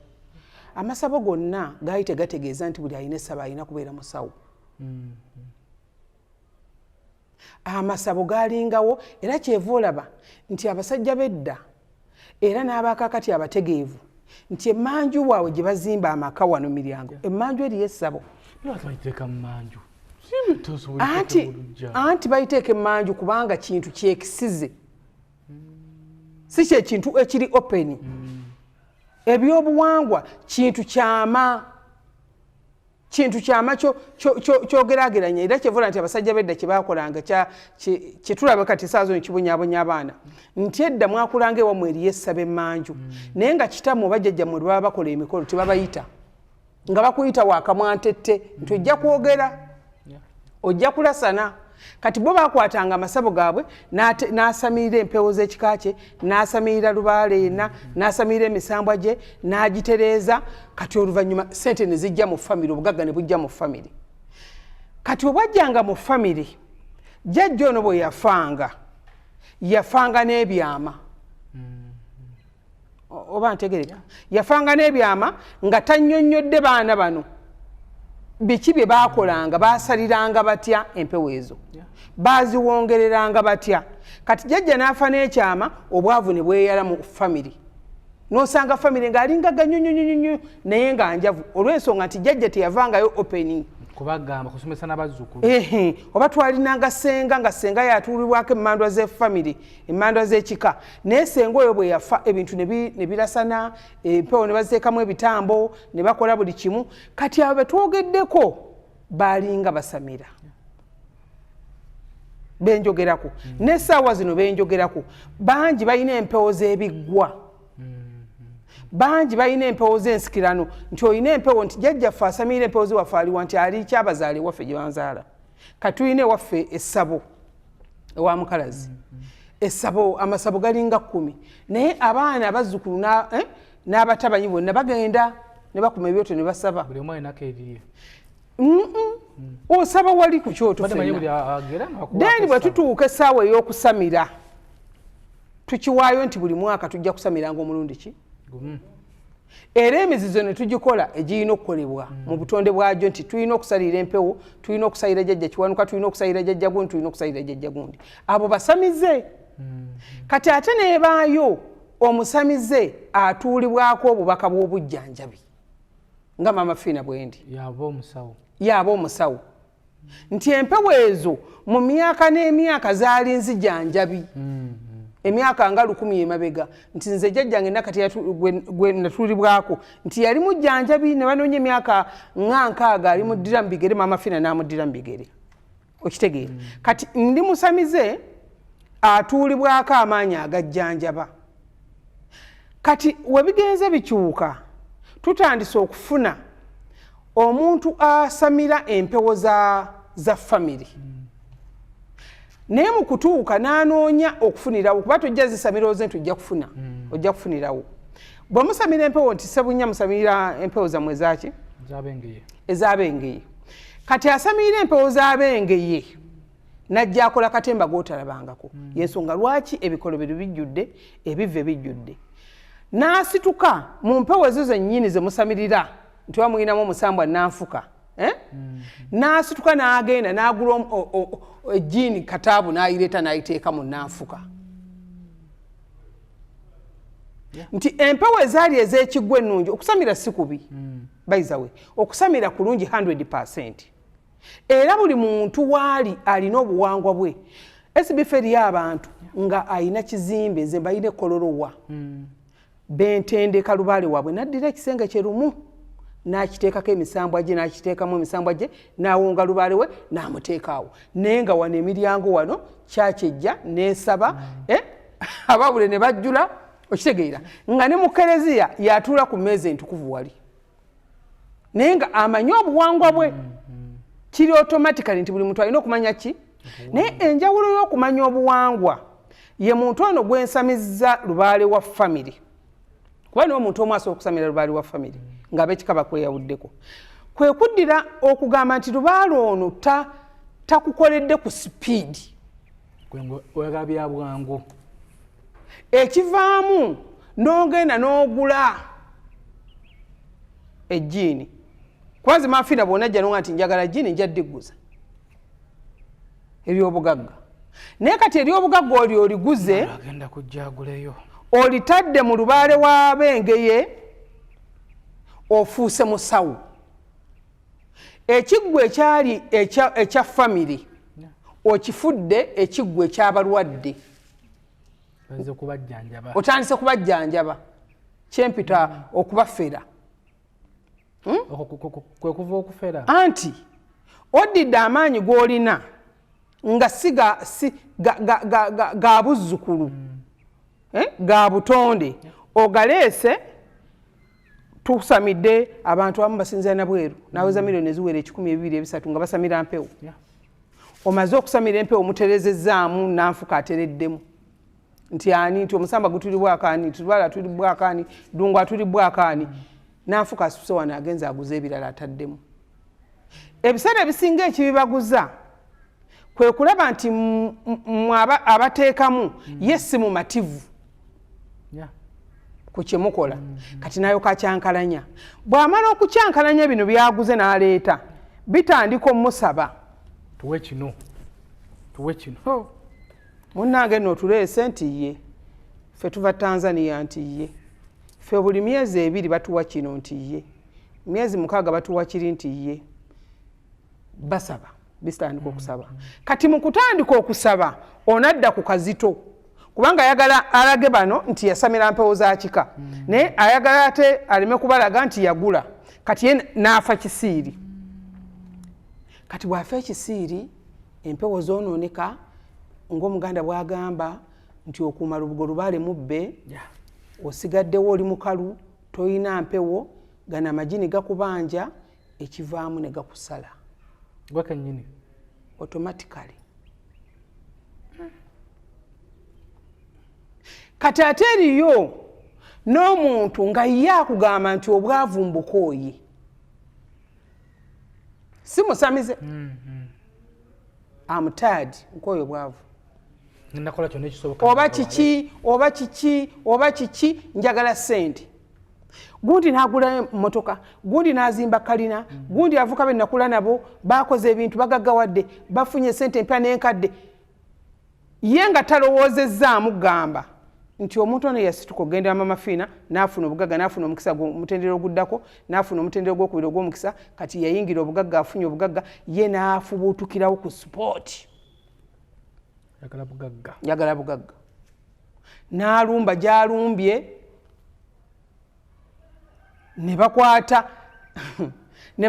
Amasabo gonna gaali tegategeeza nti buli alina essabo alina kubeera musawo. Amasabo gaalingawo era kyeva olaba nti abasajja bedda era n'abakakati abategeevu nti emmanju waabwe gye bazimba amaka wano miryango emmanju eriyo essabo. Anti bayiteeka emmanju kubanga kintu kyekisize si kye kintu ekiri openi. Ebyobuwangwa kintu kyama kyogerageranya era kyevula nti abasajja bedda kye baakolanga kye tulaba kati saazo nekibonyaabonya abaana nti edda mwakulanga ewammwe eriyo essabo emmanju naye nga kitammwe bajjajjammwe lwe baba bakola emikolo tebabayita nga bakuyita waakamwantette nti ojja kwogera ojja kulasana. Kati bo bakwatanga amasabo gaabwe n'asamirira empewo z'ekika kye n'asamirira lubaale yenna n'asamirira emisambwa gye n'agitereeza. Kati oluvannyuma ssente ne zijja mu famire obugagga ne bujja mu famire. Kati obwajjanga mu famire jjajja ono bwe yafanga n'ebyama. Oba ntegereka yafanga n'ebyama nga tannyonnyodde baana bano biki bye baakolanga baasaliranga batya empewo ezo baaziwongereranga batya. Kati jjajja n'afa n'ekyama obwavu ne bweyala mu famire n'osanga famire ng'alinga ganyonyonyonyo naye nga njavu olw'ensonga nti jjajja teyavangayo opening kubagamba kusomesa n'abazzukulu. Oba twalinanga senga nga senga yatuulibwako emmandwa z'effamire emmandwa z'ekika naye senga oyo bwe yafa ebintu ne birasana empewo ne baziteekamu ebitambo ne bakola buli kimu. Kati abo betwogeddeko baalinga basamira benjogerako n'essaawa zino benjogerako bangi balina empewo z'ebiggwa bangi balina empewo z'ensikirano nti olina empewo nti jjajjaffe asamirira empewo zewaffe aliwa nti ali kyabazaale waffe gye banzaala. Kati tulina ewaffe essabo ewa mukalazi essabo amasabo galinga 10 naye abaana abazzukulu n'abatabanyi bonna bagenda ne bakuma ebyoto ne basaba. Buli omu alinako eriye. Osaba wali ku kyoto then bwe tutuuka essaawa ey'okusamira tukiwaayo nti buli mwaka tujja kusamiranga omulundi ki. Era emizizo ne tugikola egirina okukolebwa mu butonde bwagyo nti tulina okusalira empewo tulina okusalira jjajja kiwanuka tulina okusalira jjajja gundi tulina okusalira jjajja gundi abo basamize. Kati ate nebaayo omusamize atuulibwako obubaka bw'obujjanjabi nga Maama Fina bwendi yaaba omusawo nti empewo ezo mu myaka n'emyaka zaali nzijanjabi. Emyaka nga 10 emabega nti nze jjajjange nakati gwe natuulibwako nti yali mujjanjabi ne banoonya emyaka 6 ali muddira mu bigere Maama Fina n'amuddira mu bigere okitegeera. Kati ndi musamize atuulibwako amaanyi agajjanjaba. Kati webigenze bikyuka tutandise okufuna omuntu asamira empewo za famire naye mu kutuuka n'anoonya okufunirawo kuba tojja zisamira oze ntujja kufuna ojja kufunirawo. Bwe musamira empewo nti Ssebunya musamira empewo zammwe zaki ez'abengeye. Kati asamira empewo z'abengeye n'ajja akola katemba gootalabangako yensonga lwaki ebikolobero bijjudde ebive bijjudde. N'asituka mu mpewo ezo zennyini ze musamirira nti wamuyinamu omusambwa nanfuka n'asituka n'agenda n'agula ejjiini kataabu n'ayireeta n'ayiteeka mu nanfuka. nti empewo ezaali ez'ekiggwa ennungi okusamira si kubi by the way okusamira kulungi 100%. Era buli muntu waali alina obuwangwa bwe. SB4 eri abantu nga ayina kizimbe nze mbayina kololowa bentendeka lubaale waabwe naddira ekisenge kyerumu n'akiteekako emisambwa gye n'akiteekamu emisambwa gye n'awonga lubaale we n'amuteekaawo naye nga wano emiryango wano kyakyejja n'esaba ababule ne bajjula okitegeera nga ne mu kereziya yatuula ku mmeeza entukuvu wali naye nga amanyi obuwangwa bwe kiri automatically nti buli muntu alina okumanya ki naye enjawulo y'okumanya obuwangwa ye muntu ono gwensamizza lubaale wa family kuba niwo muntu omu asobola okusamira lubaale wa family ng'abekika bakweyawuddeko kwe kuddira okugamba nti lubaale ono takukoledde ku sipiidi wegabya bwangu ekivaamu n'ogenda n'ogula ejjiini kwanza Mafina bw'onajja n'onga nti njagala jjiini nja ddigguza ery'obugagga naye kati ery'obugagga oli oliguze agenda kujja aguleyo olitadde mu lubaale w'abengeye ofuuse musawo ekiggwa ekyali ekya family okifudde ekiggwa eky'abalwadde otandise kubajjanjaba kyempita okubafera kwe kuva okufera anti oddidde amaanyi g'olina nga si ga buzzukulu ga butonde ogaleese tusamidde abantu abamu basinzira na bweru naweza milioni eziwera 1,200 nga basamira mpewo omaze okusamira empewo muterezezzaamu nanfuka atereddemu nti ani nti omusamba gutulibwakaani tulwala tulibwakaani dungu atulibwakaani nanfuka asuse wano agenza aguza ebirala ataddemu ebiseera ebisinga ekibibaguza kwe kulaba nti abateekamu ye si mumativu ku kyemukola kati nayo kakyankalanya bw'amala okukyankalanya bino byaguze n'aleeta bitandika omusaba tuwe kino munnange nno tuleese nti ye ffe tuva Tanzania nti ye ffe buli myezi 2 batuwa kino nti ye myezi 6 batuwa kiri nti ye basaba bisitandika okusaba kati mu kutandika okusaba onadda ku kazito kubanga ayagala alage bano nti yasamira mpewo za kika naye ayagala ate aleme kubalaga nti yagula kati ye n'afa kisiiri kati bw'afa ekisiiri empewo zoonooneka ng'omuganda bw'agamba nti okuuma lubugo lubaale mubbe osigaddewo oli mukalu toyina mpewo gana amagini gakubanja ekivaamu ne gakusala gwakennyini automatically kati ate eriyo n'omuntu nga ye akugamba nti obwavu mbukooye si musamize amutad nkooye obwavu oba kiki njagala ssente gundi n'agula mmotoka gundi n'azimba kalina gundi avuka be nakula nabo bakoze ebintu bagaggawadde bafunye ssente empya n'enkadde ye nga talowoozezaamu gamba nti omuntu ono yasituka ogenda Maama Fina n'afuna obugagga n'afuna omukisa omutendera oguddako n'afuna omutendera ogwokubiri ogw'omukisa kati yayingira obugagga afunye obugagga ye n'afubuutukirawo ku sport yagala bugagga n'alumba gy'alumbye ne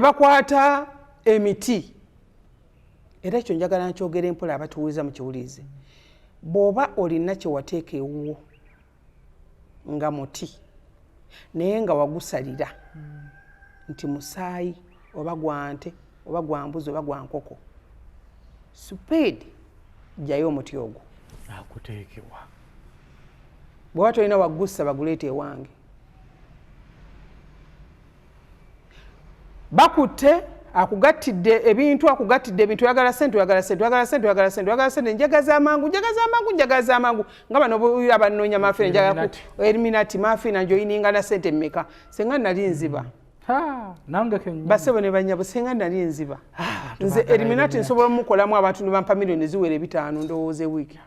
bakwata emiti era ekyo njagala nkyogera empola abatuwuliza mu kiwulize bw'oba olina kyewateeka ewuwo nga muti naye nga wagusalira nti musaayi oba gwa nte oba gwa mbuzi oba gwa nkoko supeedi jjayo omuti ogwo akuteekebwa bw'oba tolina wagussa baguleeta ewange bakutte akugattidde ebintu oyagala sente njagaza amangu nga bano abanoonya Mafina njagala ku eliminati Mafina njoyininga na sente mmeka senga nali nziba basebo ne banyabo senga nali nziba nze eliminati nsobola mukolamu abantu ne bampa milioni ziwere 5 ndowooza wiiki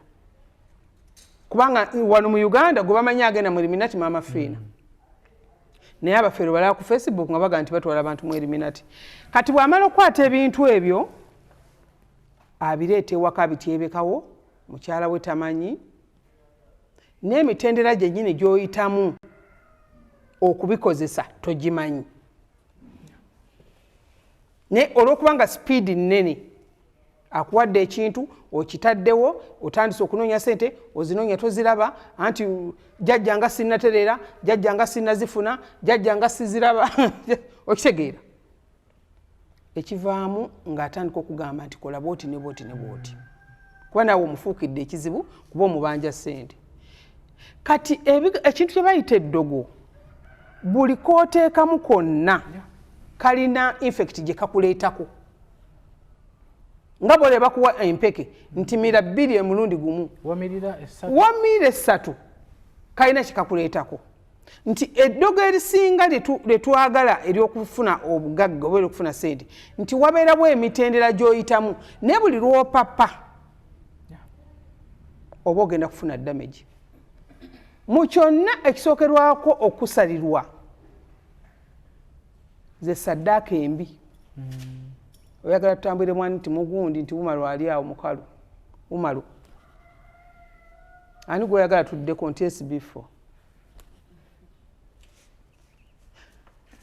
kubanga wano mu Uganda gwe bamanyi agenda mu Illuminati Maama Fina. Naye abafeero balaba ku Facebook nga baga nti batwala abantu mu Illuminati. Kati bw'amala okukwata ebintu ebyo abireeta ewaka bityebekawo mukyala we tamanyi n'emitendera gyennyini gy'oyitamu okubikozesa togimanyi. Ne olw'okubanga sipiidi nnene akuwadde ekintu okitaddewo otandise okunoonya ssente ozinoonya toziraba anti jjajja nga sinnatereera jjajja nga sinnazifuna jjajja nga siziraba okitegeera ekivaamu ng'atandika okugamba nti kola bwoti ne bwoti ne bwoti kuba naawe omufuukidde ekizibu kuba omubanja ssente. Kati ekintu kye bayita eddogo buli kooteekamu konna kalina infect gye kakuleetako nga bole bakuwa empeke nti mira 2 emulundi gumu wamirira 3 kalina kikakuleetako nti eddogo erisinga letwagala eryokufuna obugagga oba eryokufuna sente nti wabeerawo emitendera gy'oyitamu naye buli lw'opapa oba ogenda kufuna damage. Mu kyonna ekisookerwako okusalirwa ze saddaaka embi. Oyagala tutambulire mwani nti mugundi nti Umaru ali awo mukalu. Umaru. Ani gwe oyagala tuddeko nti SB4.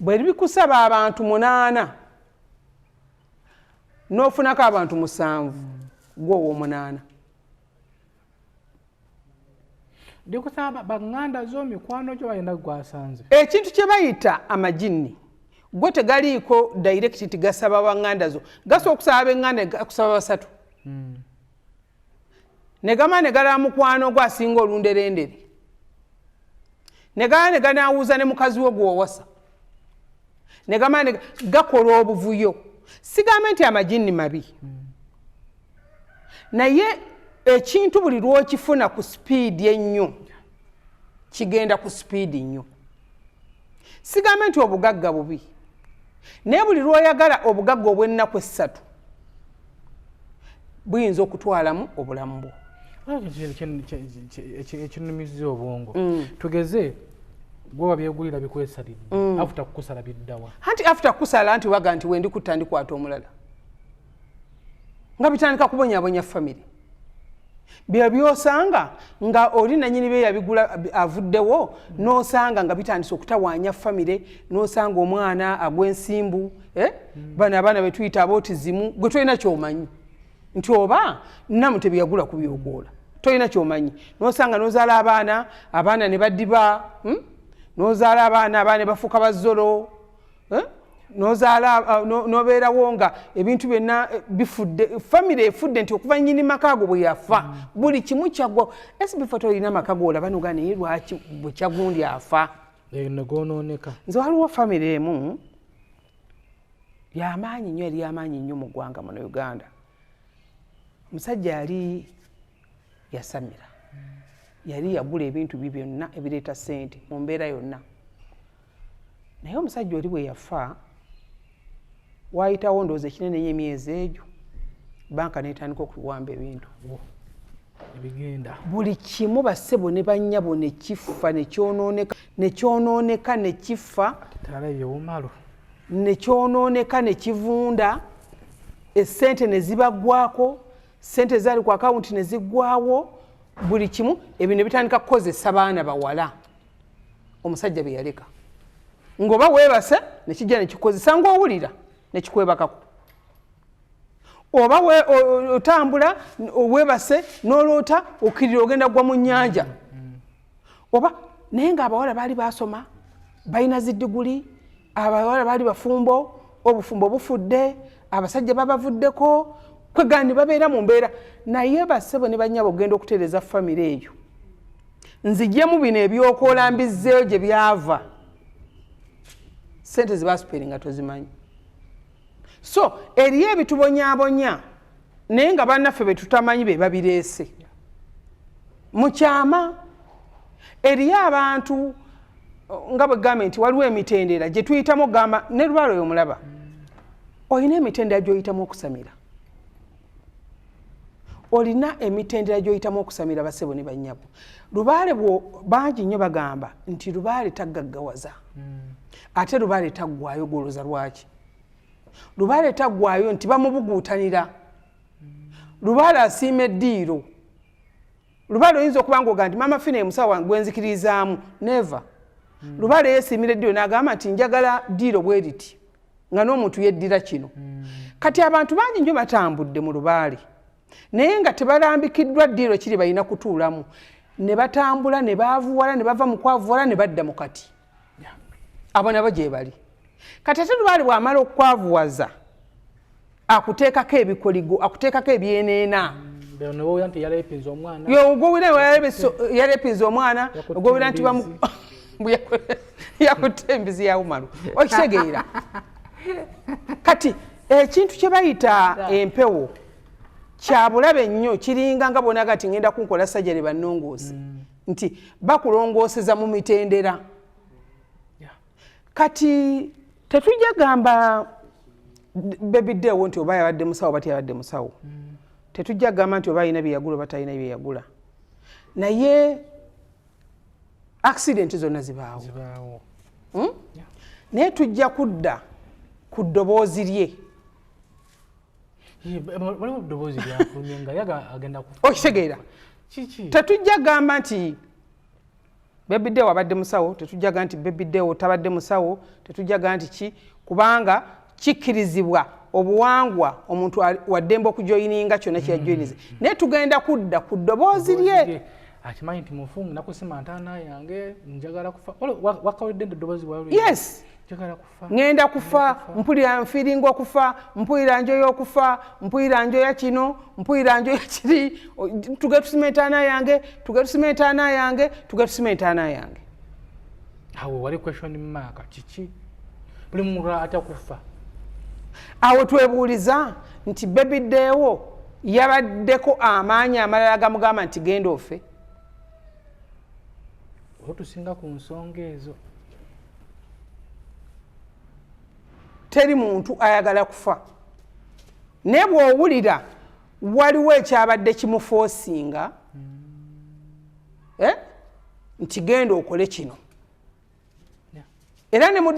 Bwe bikusaba abantu 8 n'ofunako abantu 7 gwe ow'omunaana. Ndikusaba banganda zo mikwano gyo bayenda gwasanze. Ekintu kye bayita amajinni gwe tegaliiko direct nti gasaba banganda zo gasobola okusaba b'enganda kusaba 3 ne gama ne gala mukwano gwo asinga olunderendere ne gala ne ganaawuuza ne mukazi wo gw'owasa ne gama ne gakola obuvuyo. Sigambe nti amajinni mabi naye ekintu buli lw'okifuna ku sipiidi ennyo kigenda ku sipiidi nnyo. Sigambe nti obugagga bubi naye buli lw'oyagala obugagga obw'ennaku 3 buyinza okutwalamu obulamu bwo. Ekinumiza obwongo tugeze gwe wabyegulira bikwesalidde afuta kukusala biddawa anti afuta kukusala anti waga nti wendi kutta ndikwata omulala nga bitandika kubonyabonya famire bya byosanga nga oli nanyini bye yabigula avuddewo n'osanga nga bitandise okutawaanya famire n'osanga omwana agw'ensimbu bana abaana betuyita abootizimu gwe tolina kyomanyi nti oba namu tebyagula ku byogoola tolina kyomanyi n'osanga n'ozaala abaana ne baddiba n'ozaala abaana ne bafuuka bazzolo nozaala nobeerawo nga ebintu byonna bifudde famire efudde nti okuva nnyini makaago bwe yafa buli kimu kyagwa. SB4 tolina makaago olaba nogaa naye lwaki bwe kyagundi afa negonooneka. Nze waliwo famire emu yamaanyi nnyo eri yamaanyi nnyo mu ggwanga muno Uganda. Omusajja yali yasamira yali yagula ebintu bye byonna ebireeta ssente mu mbeera yonna naye omusajja oli bwe yafa wayitawo ndowooza ekinene y'emyezi egyo banka n'etandika okuwamba ebintu ebigenda buli kimu bassebo ne bannyabo ne kifa ne kyonooneka ne kifa ne kyonooneka ne kivunda essente ne zibaggwako ssente zaali ku akawunti ne ziggwawo buli kimu ebyo ne bitandika kukozesa baana bawala omusajja be yaleka ng'oba weebase ne kijja ne kikozesa ng'owulira ne kikwebakako oba otambula weebase n'oloota okkirira ogenda gwa mu nnyanja oba naye ng'abawala baali basoma balina ziddiguli abawala baali bafumbo obufumbo bufudde abasajja babavuddeko kwegandi babeera mu mbeera naye bassebo ne bannyabo ogenda okutereeza famire eyo nzijjemu bino ebyokwolambizzeeyo gye byava sente zibasuperinga tozimanyi so eriyo ebitubonyaabonya naye nga bannaffe betutamanyi be babireese mu kyama eriyo abantu nga bwe gamba nti waliwo emitendera gye tuyitamu gamba ne lwalo oyo mulaba olina emitendera gy'oyitamu okusamira olina emitendera gy'oyitamu okusamira basebo ne bannyabo. Lubaale bangi nnyo bagamba nti lubaale taggaggawaza ate lubaale taggwayo goloza lwaki. Lubaale taggwayo nti bamubuguutanira. Lubaale asiima eddiiro. Lubaale oyinza okuba ng'oga nti Maama Fina musawo wange gwenzikiririzaamu never. Lubaale yeesiimira eddiiro n'agamba nti njagala ddiiro bwe riti nga n'omuntu yeddira kino. Kati abantu bangi nnyo batambudde mu lubaale naye nga tebalambikiddwa ddiiro kiri balina kutuulamu ne batambula ne baavuwala ne bava mu kwavuwala ne badda mu kati. Abo nabo gye bali. Kati ate lubaale bw'amala okwavuwaza akuteekako ebikoligo akuteekako ebyeneena. Ogowira yalepinze omwana ogowira nti yakutte embizi ya Umaru okitegeera. Kati ekintu kye bayita empewo kya bulabe nnyo kiringa nga bona gati ngenda kunkola sajjale bannongoosi nti bakulongooseza mu mitendera. Kati tetujja gamba Baby Deo nti oba yabadde musawo bati yabadde musawo. Tetujja gamba nti oba alina bye yagula batalina bye yagula. Naye accident zonna zibaawo. Naye tujja kudda ku ddoboozi lye. Okitegeera. Tetujja gamba nti Baby Deo abadde musawo, tetujja gamba nti Baby Deo tabadde musawo, tetujja gamba nti ki kubanga kikkirizibwa obuwangwa omuntu waddembe okujoyininga kyonna kyeyajoyinize. Naye tugenda kudda ku ddoboozi lye. Akimanyi nti mufumu nakusima ntaana yange njagala kufa. Wakawulidde eddoboozi bwawe? Yes. Ngenda kufa, mpulira nfiringa okufa, mpulira njoya okufa, mpulira njoya kino, mpulira njoya kiri, tugetusima entaana yange, tugetusima entaana yange, tugetusima entaana yange. Awo wali question mark kiki? Buli muntu atya kufa. Awo twebuuliza nti Baby Deo yabaddeko amaanyi amalala gamugamba nti genda ofe. Otusinga ku nsonga ezo. Teri muntu ayagala kufa. Ne bw'owulira waliwo ekyabadde kimufoosinga nti genda okole kino. Era ne mu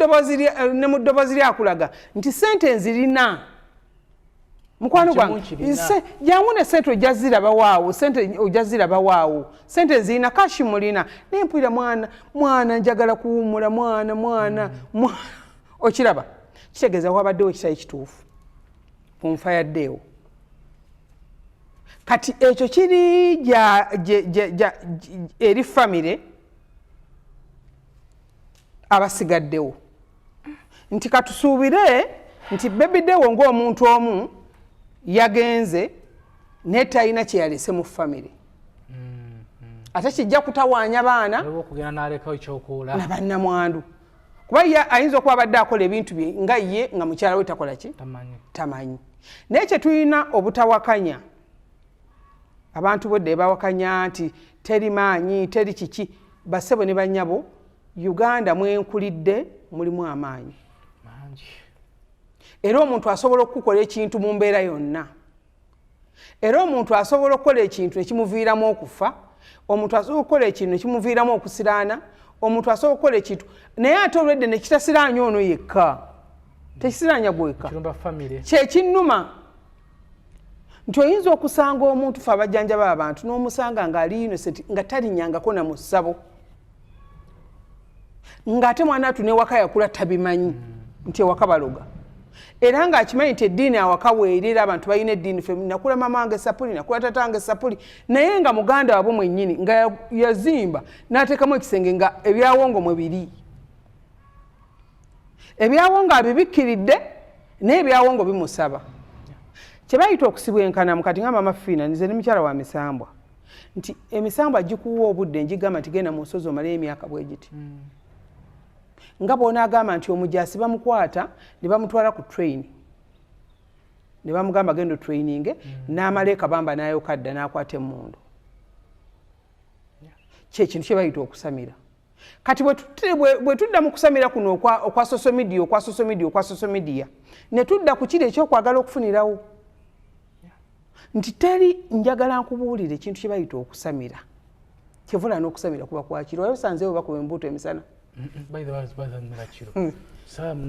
ddoboozi lyakulaga nti sente nzirina. Mukwano gwange jangu ne sente ojja ziraba waawo, sente ojja ziraba waawo, sente nzirina kashi mulina. Naye mpulira mwana njagala kuwummula mwana okiraba. Kitegeeza wabaddewo ekitali kituufu ku nfa ya Deo. Kati ekyo kiri eri famire abasigaddewo nti katusuubire nti Baby Deo ng'omuntu omu yagenze ne talina kye yalese mu famire. Ate kijja kutawaanya baana na bannamwandu. Kuba ye ayinza okuba abadde akola ebintu bye nga ye nga mukyala we takola ki? Tamanyi. Naye kye tulina obutawakanya. Abantu bodde bawakanya nti teri maanyi, teri kiki. Basebo ne bannyabo, Uganda mwenkulidde mulimu amaanyi. Era omuntu asobola okukola ekintu mu mbeera yonna. Era omuntu asobola okukola ekintu ekimuviiramu okufa. Omuntu asobola okukola ekintu ekimuviiramu okusiraana. Omuntu asobola okukola ekintu naye ate olwedde ne kitasiraanya ono yekka. Tekisiraanya gweka. Kyekinnuma nti oyinza okusanga omuntu fe abajjanjaba abantu n'omusanga ng'ali innocent nga talinnyangako na mu ssabo. Ng'ate mwana atu n'ewaka yakula tabimanyi nti ewaka baloga. Era ng'akimanyi nti eddiini awaka weerera abantu balina eddiini fe nakula mama wange sapuli nakula tata wange sapuli naye nga muganda wabo mwennyini nga yazimba n'ateekamu ekisenge nga ebyawongo mwe biri. Ebyawongo abibikkiridde naye ebyawongo bimusaba. Kye bayita okusibwenkana mukati nga Maama Fina nze ne mukyala wa misambwa nti emisambwa gikuwa obudde njigamba nti genda mu nsozi omalayo emyaka bwe giti. Nga bona agamba nti omujaasi bamukwata ne bamutwala ku train. Ne bamugamba gendo training n'amaleeka bamba n'ayokadda n'akwata emmundu. Kye kintu kye bayita okusamira. Kati bwe tudda mu kusamira kuno okwa social media ne tudda ku kiri ekyokwagala okufunirawo. nti teri njagala nkubuulire ekintu kye bayita okusamira kyevula n'okusamira kuba kwakiro wali osanzeewo bakuba embuuto emisana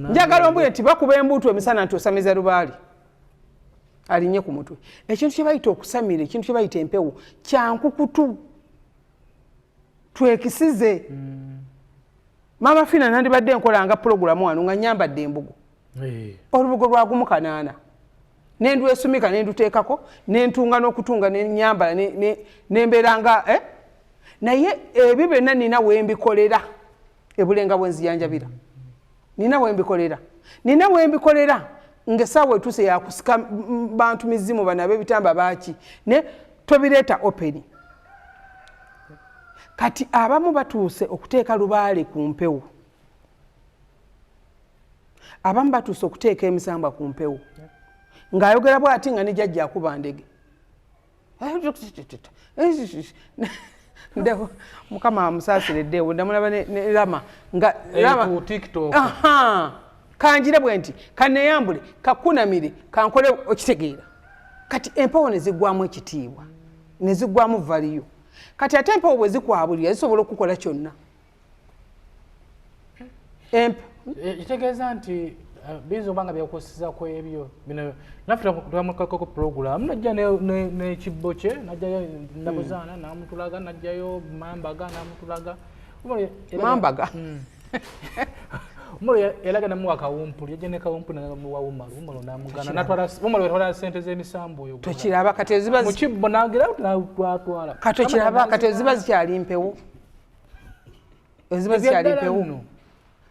njagala ombule nti bakuba embuuto emisana nti osamiza lubaali alinye ku mutwe ekintu kye bayita okusamira ekintu kye bayita empewo kyankukutu twekisize Maama Fina nandibadde nkolanga pulogulamu wano nga nyambadde embugo olubugo lwagumu kanaana nendwesumika nenduteekako nentunga n'okutunga nenyambala nembeeranga naye ebyo byonna nina wembikolera ebulenga bwenziyanjabira nina wembikolera ngesaawa etuuse yakusika bantu mizimu bano ab'ebitamba baaki ne tobireeta openi kati abamu batuuse okuteeka lubaale ku mpewo abamu batuuse okuteeka emisambwa ku mpewo ng'ayogera bw'ati nga ne jjajja akuba ndege mukama amusaasiredde ewo ndamulaba ne Rama nga kanjire bwe nti kaneyambule kakunamire kankole okitegeera kati empewo ne ziggwamu ekitiibwa ne ziggwamu valiyo kati ate empewo bwe zikwabulira zisobola okukola kyonna kitegeeza nti bizo banga byakozesa ku ebyo bino naffe twamukako program najja n'ekibbo kye najjayo nabuzaana namutulaga najjayo mambaga namutulaga mambaga umulo yalaga namuwa kawumpuli yajja ne kawumpuli namuwa umulo namugana natwala umulo yatwala sente z'emisambo oyo tokiraba kati ziba mu kibbo nagira twatwala kati tokiraba kati ziba zikyali mpewo eziba zikyali mpewo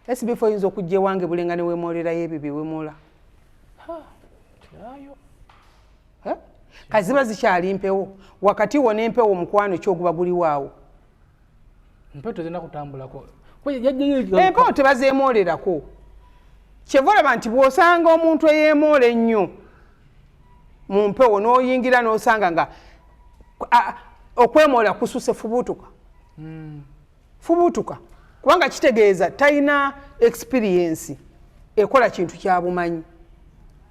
SB4 yinza okujja ewange bulenga ne wemoolerayo ebyo bye wemola kati ziba zikyali mpewo wakati wo n'empewo omukwano kyoguba guliwaawo empewo tezirina kutambulako empewo tebazeemoolerako kyevolaba nti bw'osanga omuntu eyeemoola ennyo mu mpewo n'oyingira n'osanga nga okwemoola kususe fubuutuka kubanga kitegeeza talina experience ekola kintu kya bumanyi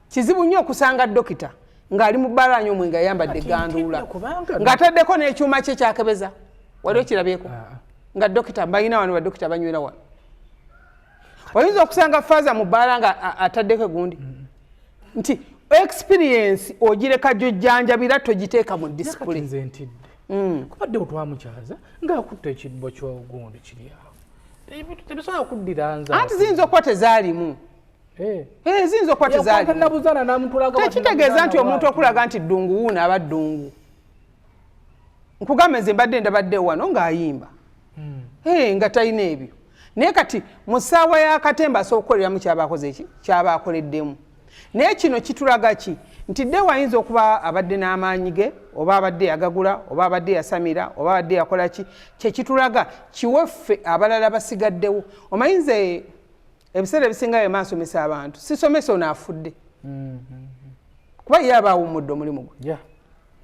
kizibu nnyo okusanga dokita ng'ali mu bbalanyi omwe nga yambadde ganduula ng'ataddeko n'ekyuma kye kyakebeza wali okirabyeko nga dokita balina wano badokita banywera wano oyinza okusanga faaza mu bbaala nga ataddeko gundi nti experience ogireka gyojjanjabira togiteeka mu display kubadde otwamukyaza ng'akutta ekibbo ky'ogundi kiri awo tebisobola okuddira nza anti ziyinza okuba tezaalimu ziyinza okuba tezaalimu tekitegeeza nti omuntu okulaga nti ddungu wuuno aba ddungu nkugamba nze mbadde ndabadde wano ng'ayimba nga talina ebyo naye kati mu ssaawa y'akatemba asobola okukoleramu kyaba akoleddemu naye kino kitulaga ki nti dde wayinza okuba abadde n'amaanyi ge oba abadde yagagula oba abadde yasamira oba abadde yakola ki kyekitulaga kiweffe abalala basigaddewo omayinze ebiseera ebisingayo maasomesa abantu sisomesa ono afudde kuba ye aba awummudde omulimu gwe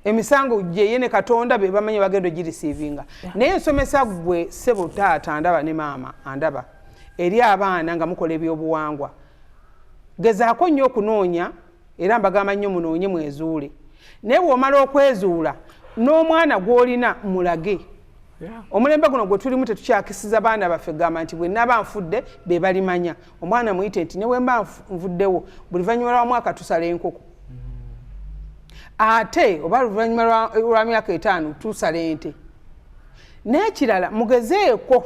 emisango gye ye ne Katonda be bamanyi bagenda ogirisiivinga naye ensomesa gwe ssebo taata andaba ne maama andaba eri abaana nga mukola ebyobuwangwa gezaako nnyo okunoonya era mbagamba nnyo munoonye mwezuule naye bw'omala okwezuula n'omwana gw'olina mulage omulembe guno gwe tulimu tetukyakisiza baana baffe gamba nti bwe naba nfudde be balimanya omwana muyite nti ne bwe mba nvuddewo buli luvannyuma lwa mwaka tusala enkoko ate oba luvannyuma lwa myaka 5 tusala ente n'ekirala mugezeeko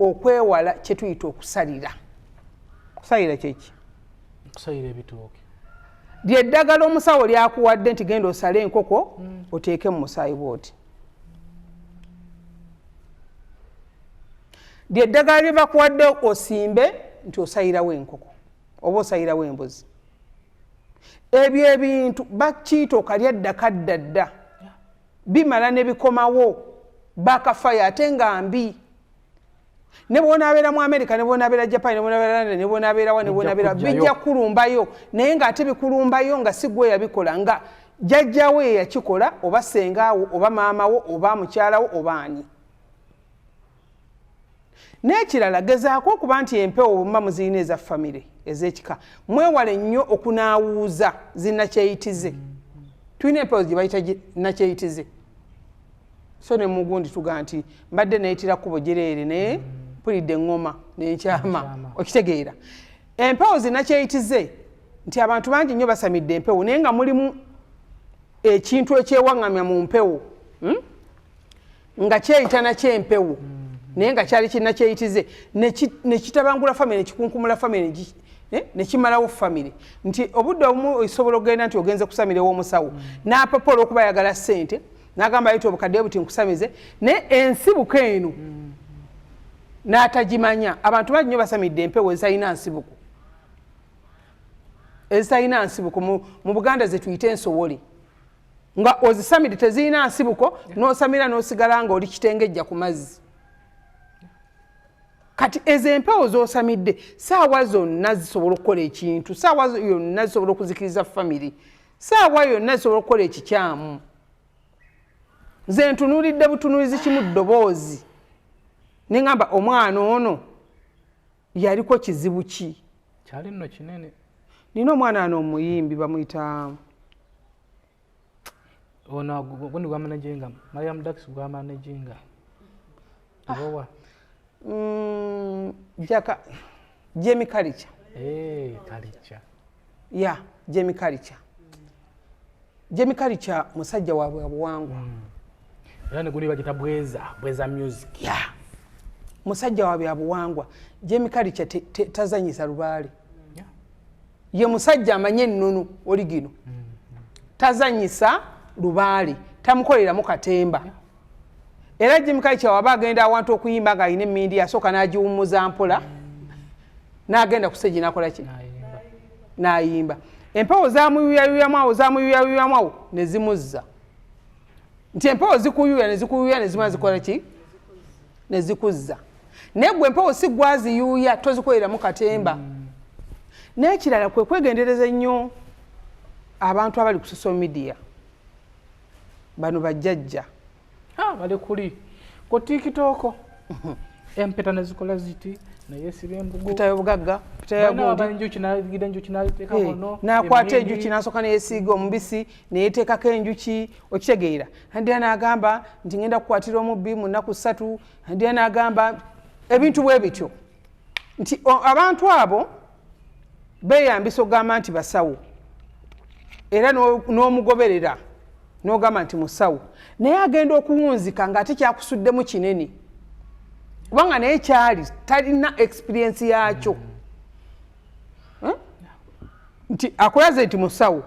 okwewala kye tuyita okusalira kyeki okusalira ebitooke lyeddagala omusawo lyakuwadde nti genda osale enkoko oteeke mu musaayi bwoti lyeddagala lye bakuwadde osimbe nti osayirawo enkoko oba osayirawo embuzi ebyo ebintu bakiyita okalya ddaka ddadda bimala ne bikomawo bakafayo ate nga mbi ne bw'onaabeera mu America ne bw'onaabeera Japan ne bw'onaabeera London ne bw'onaabeera wa ne bw'onaabeera bijja kulumbayo naye ng'ate bikulumbayo nga si gwe yabikola nga jjajjawo ye yakikola oba sengaawo oba maamawo oba mukyalawo oba ani n'ekirala gezaako okuba nti empewo bwemba muzirina eza famire ez'ekika mwewale nnyo okunaawuuza zinakyeyitize tulina empewo gye bayita nakyeyitize so ne mugundi tuga nti mbadde neyitira kkubo gireere naye mpulidde eŋŋoma n'enkyama okitegeera empewo zinakyeyitize nti abantu bangi nnyo basamidde empewo naye nga mulimu ekintu ekyewaŋŋamya mu mpewo nga kyeyita nakyempewo naye nga kyali kinakyeyitize ne kitabangula famire ne kikunkumula famire ne kimalawo famire nti obudde obumu osobola okugenda nti ogenze kusamira ew'omusawo n'apapa olw'okuba ayagala ssente n'agamba ayita obukadde buti nkusamize naye ensibuko eno n'atagimanya abantu bangi nnyo basamidde empewo ezitalina nsibuko ezitalina nsibuko mu Buganda ze tuyita ensowole nga ozisamidde tezirina nsibuko n'osamira n'osigala nga oli kitengejja ku mazzi kati ezo empewo z'osamidde saawa zonna zisobola okukola ekintu saawa yonna zisobola okuzikiriza famire saawa yonna zisobola okukola ekikyamu nze ntunuulidde butunuulizi kimu ddoboozi ne ŋŋamba omwana ono yaliko kizibu ki kyali nno kinene nina omwana ano omuyimbi bamuyita ono gundi gwamanaginga Mariam Dax gwamanaginga owa jaka Jamie Kalicha Kalicha ya Jamie Kalicha Jamie Kalicha musajja wa buwangwa yani gundi bagita bweza music ya musajja wa buwangwa Jamie Kalicha tazanyisa lubaale ye musajja amanye nnono oligino tazanyisa lubaale tamukolera mu katemba era Jamie Kalicha waba agenda awantu okuyimba nga alina emmindi asooka n'agiwummuza mpola n'agenda kusejji nakola ki n'ayimba empewo zamuyuyayuyamu awo ne zimuzza nti empewo zikuyuya ne zikuyuya ne zimala zikola ki ne zikuzza naye gwe empewo si gwaziyuuya tozikolera mu katemba n'ekirala kwe kwegendereza ennyo abantu abali ku social media bano bajjajja bali kuli ku TikTok empeta nezikola ziti naye sibe embugo pitayo bugagga pitayo enjuki n'aliteeka wano n'akwata enjuki n'asooka n'eyesiiga omubisi n'eyeteekako enjuki okitegeera andira n'agamba nti ngenda kukwatira omubbi mu nnaku 3 andira n'agamba ebintu bwe bityo nti abantu abo beeyambisa okugamba nti basawo era n'omugoberera n'ogamba nti musawo naye agenda okuwunzika ng'ate kyakusuddemu kinene kubanga naye kyali talina experience yakyo nti akulaze nti musawo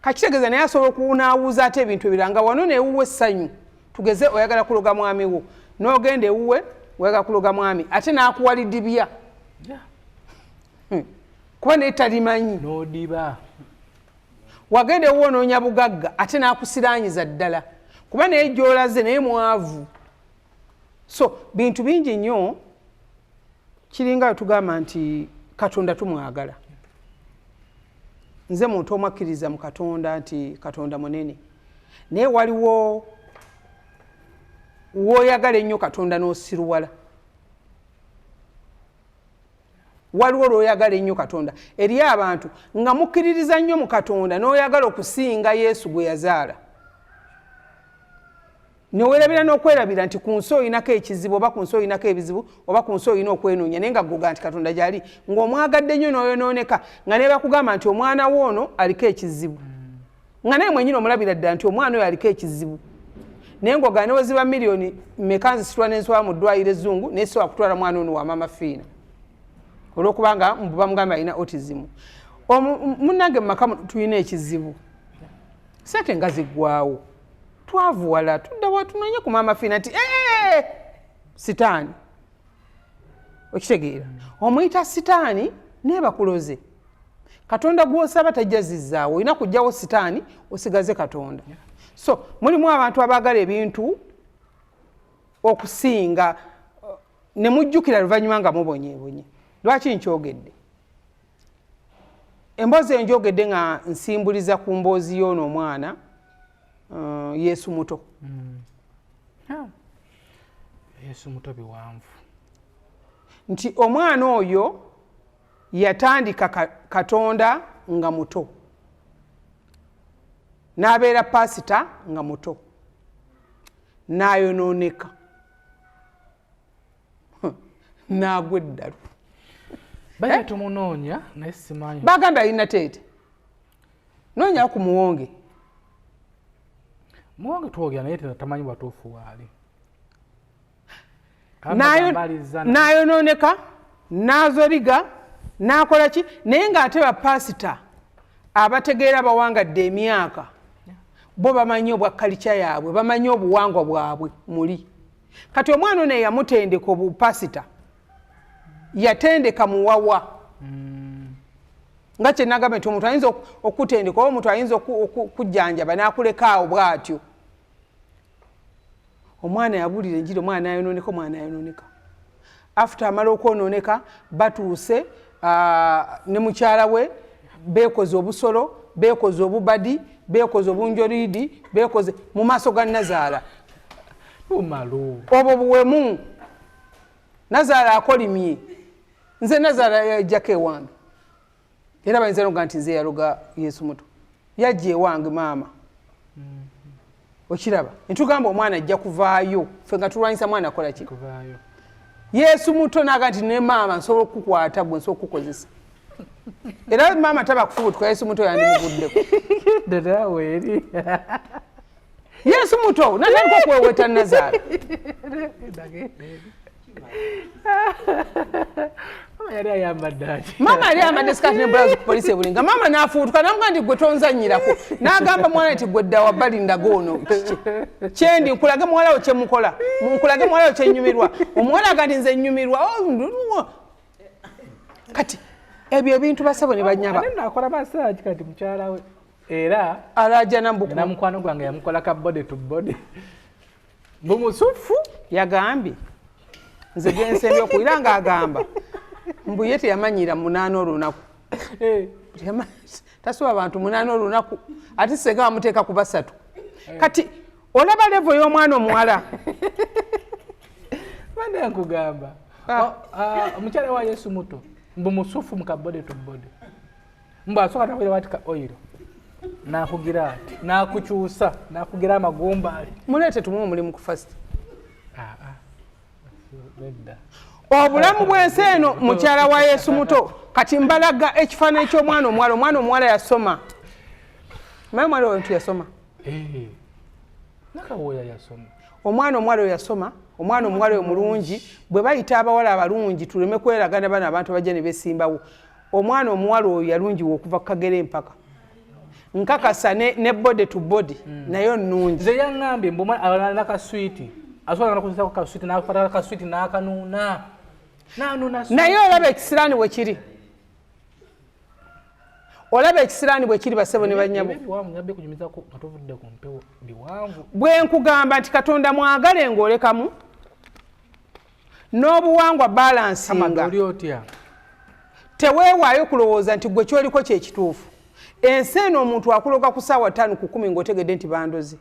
kakitegeeza naye asobola okunaawuuza ate ebintu ebiranga wano neewuwe essanyu tugeze oyagala kuloga mwami wo n'ogenda ewuwe oyagala kuloga mwami ate n'akuwalidibya kuba naye talimanyi n'odiba wagenda ewuwe onoonya bugagga ate n'akusiranyiza ddala kuba naye gy'olaze naye mwavu so bintu bingi nnyo kiringa tugamba nti Katonda tumwagala nze muntu omwakkiriza mu Katonda nti Katonda munene naye waliwo w'oyagala ennyo Katonda n'osiruwala waliwo lw'oyagala ennyo Katonda eri abantu nga mukkiririza nnyo mu Katonda n'oyagala okusinga Yesu gwe yazaala newerabira n'okwerabira nti ku nsi oyinako ekizibu oba ku nsi oyinako ebizibu oba ku nsi oyina okwenoonya naye nga ggoga nti Katonda gyali ng'omwagadde nnyo n'oyonooneka nga naye bakugamba nti omwana wo ono aliko ekizibu nga naye mwenyini omulabira ddala nti omwana oyo aliko ekizibu naye ng'ogaane weziba miliyoni mmeka nzisitula n'enswala mu ddwaliro ezzungu naye sisobola kutwala mwana ono wa Maama Fina olw'okuba nga bamugamba alina autism munnange mu maka tulina ekizibu sente nga ziggwawo twavuwala tuddawa tunonye ku Maama Fina nti sitaani okitegeera omuyita sitaani naye bakuloze Katonda gw'osaba tajja zizzaawo olina kugjawo sitaani osigaze Katonda so mulimu abantu abaagala ebintu okusinga ne mujjukira luvannyuma nga mubonyeebonye lwaki nkyogedde emboozi eyo njogedde nga nsimbuliza ku mboozi y'ono omwana Yesu muto Yesu muto biwanvu nti omwana oyo yatandika Katonda nga muto n'abeera pasita nga muto n'ayonooneka n'agwa eddalu baya tumunoonya naye simanyi bagamba alina teete noonya ku muwonge twogera naye tamanyi bwatuufu waali n'ayonooneka n'azoliga n'akola ki naye ng'ate bapasita abategeera bawangadde emyaka bo bamanyi obwa kalica yaabwe bamanyi obuwangwa bwabwe muli kati omwana ono eyamutendeka obupasita yatendeka muwawa nga kyenagamba nti omuntu ayinza okutendeka oba omuntu ayinza okujjanjaba n'akulekaawo bw'atyo omwana yabulira enjiri omwana nayonooneka omwana nayonooneka after amala okwonooneka batuuse ne mukyala we beekoze obusolo beekoze obubadi beekoze obunjoliidi beekoze mu maaso ga Nazaala obwo buwemu Nazaala akolimye nze Nazaala yajjako ewange era bayinza noga nti nze yaloga Yesu muto yajja ewange maama okiraba ntugamba omwana ajja kuvaayo ffe nga tulwanyisa mwana akola ki Yesu muto naga nti ne maama nsobola okukukwata gwe nsobola okukukozesa era maama taba kufubutuka Yesu muto yandimuguddeko dadaweeri Yesu muto natandika okweweta Nazaala yali ayambadde ati maama yali ayambadde sikaati ne blouse ku poliisi ebulinga maama n'afuutuka namuga nti gwe tonzannyirako n'agamba mwana nti gwe dda wabbali ndagoono kyendi nkulage muwala wo kyemukola nkulage muwala wo kyennyumirwa omuwala aga nti nze nnyumirwa kati ebyo ebintu basabo ne banyaba nakola masaagi kati mukyala we era alaja na mukwano gwange yamukola ka body to body bumusufu yagambye nze gensembye okuira ng'agamba mbu ye teyamanyira 8 olunaku tasoba abantu 8 olunaku ate senga bamuteeka ku 3 kati olaba levo y'omwana omuwala bande nkugamba omukyala wa Yesu muto mbu musufu muka body to body mbu asooka tabwera watika oiro nakugira ati nakukyusa nakugira amagumba ali muleete tumuwe omulimu ku fast obulamu bw'ensi eno mukyala wa Yesu muto kati mbalaga ekifaananyi ky'omwana omuwala omwana omuwala yasoma maye omwala oyo nti yasoma nakawoya yasoma omwana omuwala oyo yasoma omwana omuwala oyo mulungi bwe bayita abawala abalungi tuleme kweragana bana abantu bajja ne besimbawo omwana omuwala oyo yalungiwa okuva ku kagere empaka nkakasa ne body to body nayo nnungi ze yaŋŋambye mbu omwana nakaswiti asobola nakuzako kaswiti nakwata kaswiti n'akanuuna naye olaba ekisiraani bwe kiri olaba ekisiraani bwe kiri basebo ne banyabo bwe nkugamba nti Katonda mwagale ng'olekamu n'obuwangwa balansinga teweewaayo kulowooza nti gwe kyoliko kyekituufu ensi eno omuntu akuloga ku ssaawa 5 ku 10 ng'otegedde nti bandoze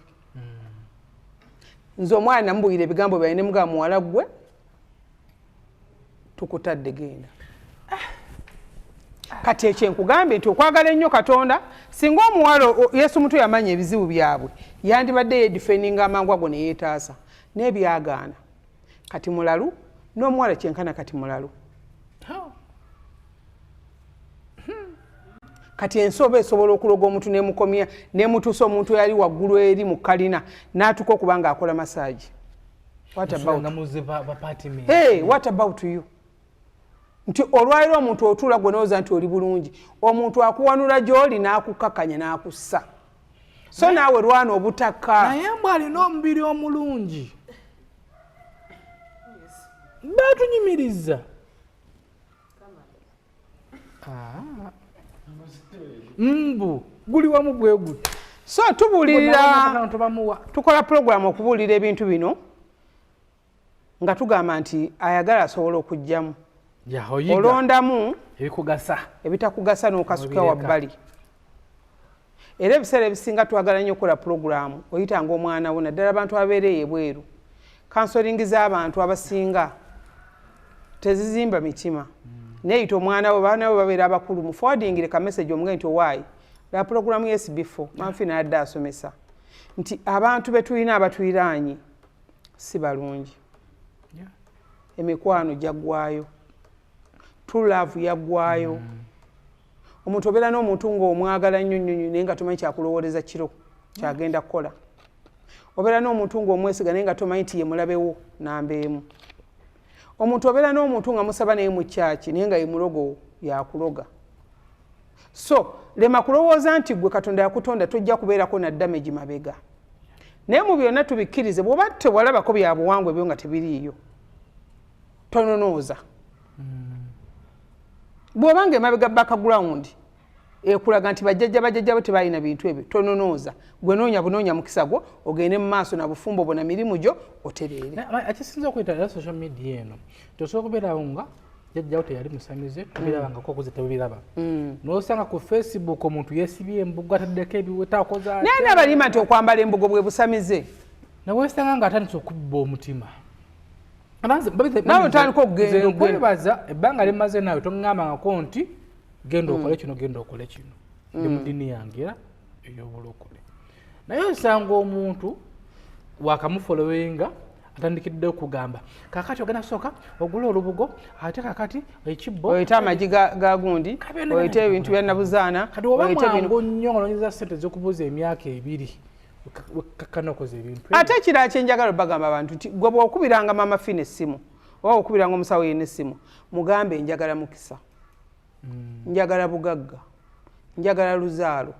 nze omwana namubuyira ebigambo byawe ne mugamba muwala gwe tukutadde genda kati ekyenkugambye nti okwagala ennyo Katonda singa omuwala Yesu muto yamanya ebizibu byabwe yandibadde yedifendinga amangu ago ne yeetaasa n'ebyagaana kati mulalu n'omuwala kyenkana kati mulalu kati ensobe esobola okuloga omuntu nemukomya nemutuusa omuntu yali waggulu eri mu kalina n'atuka okuba nga akola masaagi what about you nti olwaliro omuntu otuula gwe n'oza nti oli bulungi omuntu akuwanula gy'oli n'akukakanya n'akussa so naawe lwana obutaka naye mbw alina omubiri omulungi batunyimiriza mbu guli wamu bwe guti so tubuulirira tukola puroguramu okubuulira ebintu bino nga tugamba nti ayagala asobola okujjamu olondamu ebitakugasa n'okasuka wabbali era ebiseera ebisinga twagala nnyo okukola puroguramu oyitanga omwana wo naddala abantu abeereyo ebweru kansolingi z'abantu abasinga tezizimba mitima neyita omwana wo baana bo babeera abakulu mu forwardingire ka message omugeni nti owaayi la programu ya SB4 Fina yadde asomesa nti abantu betulina abatuyiraanye si balungi emikwano jaggwayo true love yaggwayo omuntu obeera n'omuntu ng'omwagala nnyo nnyo naye nga tomanyi kyakulowooleza kiro kyagenda kukola obeera n'omuntu ng'omwesiga naye nga tomanyi nti ye mulabewo namba emu omuntu obeera n'omuntu nga musaba naye mu kyaki naye nga ye mulogo yakuloga so lema kulowooza nti gwe Katonda yakutonda tojja kubeerako na damage mabega naye mu byonna tubikkirize bw'oba tewalabako bya buwangwa ebyo nga tebiriiyo tononooza bw'obanga emabega background ekulaga nti bajjajja bo tebalina bintu ebyo tononooza gwe noonya bunoonya mukisa gwo ogende mu maaso na bufumbo bona mirimu gyo otereere akisinza okuyita social media eno tosobola kubeerawo nga jjajjawo teyali musamize tubirabangako okuze tebubiraba n'osanga ku Facebook omuntu yeesibye embugo ataddeko ebiwetakoza naye nabalima nti okwambala embugo bwe busamize naweesanga ng'atandise okubba omutima nawe otandika okugenda nkwebaza ebbanga limaze naawe toŋŋambangako nti genda okole kino genda okole kino ndi mu ddiini yange era ey'obulokole naye osanga omuntu wakamufolowinga atandikidde okugamba kakati ogenda kusooka ogula olubugo ate kakati ekibbo oyita amagi ga gundi oyita ebintu bya nabuzaana kati oba mwangu nnyo ng'olonyeza ssente z'okubuuza emyaka 2 kakkana okoze ebintu ate ekirala kyenjagala bagamba abantu nti gwe bw'okubiranga Maama Fina essimu oba okubiranga omusawo yenna essimu mugambe njagala mukisa njagala bugagga njagala luzaalo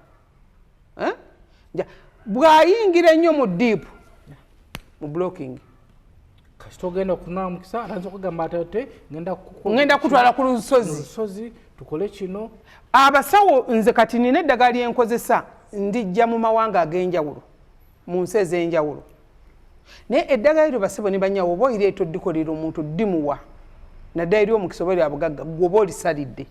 bw'ayingira ennyo mu diipu mu blocking kasita ogenda okufunaa mukisa atanza okugamba ate ngenda kutwala ku lusozi tukole kino abasawo nze kati nina eddagala lyenkozesa ndijja mu mawanga ag'enjawulo mu nsi ez'enjawulo naye eddagala eryo basibo ne banyawo oba oyireeta oddikolera omuntu ddimuwa naddala eri omukisa oba lya bugagga gwoba olisalidde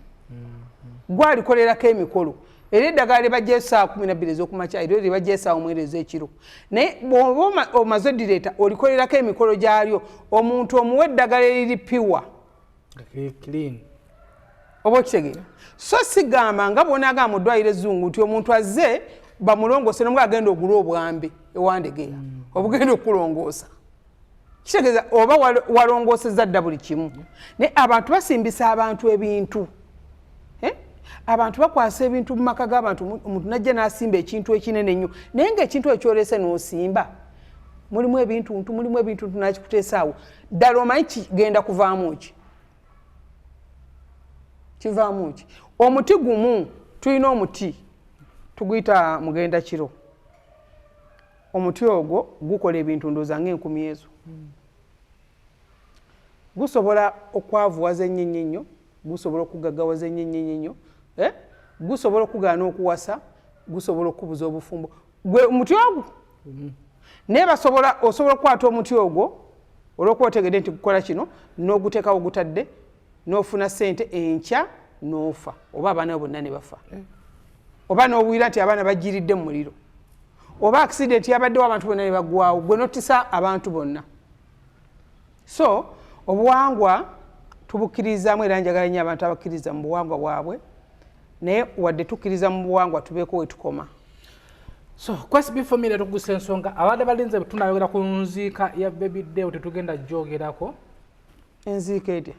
gwalikolerako emikolo era eddagala lye bajja essaawa 12 ez'okumakya eryo lye bajja essaawa 9 ez'ekiro naye bw'oba omaze oddireeta olikolerako emikolo gyalyo omuntu omuwa eddagala eriri piwa oba okitegeera so sigamba nga bw'onaaga mu ddwaliro ezzungu nti omuntu azze bamulongoose nomwe agenda ogula obwambe ewandegeya obugenda okulongoosa kitegeeza oba walongoosezza dda buli kimu naye abantu basimbisa abantu ebintu abantu bakwasa ebintu mu maka g'abantu omuntu najja n'asimba ekintu ekinene nnyo naye ng'ekintu ekyoleese n'osimba mulimu ebintu nakikuteesaawo ddala omanyi kigenda kuvaamu ki kivaamu ki omuti gumu tulina omuti tuguyita mugenda kiro omuti ogwo gukola ebintu ndooza ng'enkumi ezo gusobola okwavuwaza ennyenye ennyo gusobola okugaggawaza ennyenye ennyo gusobola okugaana okuwasa gusobola okubuza obufumbo gwe omuti ogwo naye osobola okukwata omuti ogwo olw'okuba otegedde nti gukola kino n'oguteekawo gutadde n'ofuna ssente enkya n'ofa oba abaana bonna ne bafa oba n'obuwira nti abaana bagiridde mu muliro oba accident yabaddewo abantu bonna ne baggwawo gwe notisa abantu bonna so obuwangwa tubukkiririzaamu era njagala nnyo abantu abakkiriza mu buwangwa bwabwe naye wadde tukkiriza mu buwangwa tubeeko we tukoma so ku SB4 Media Tuggussa Enssonga abadde balinze tunayogera ku nziika ya baby Deo tetugenda gyogerako enziika etya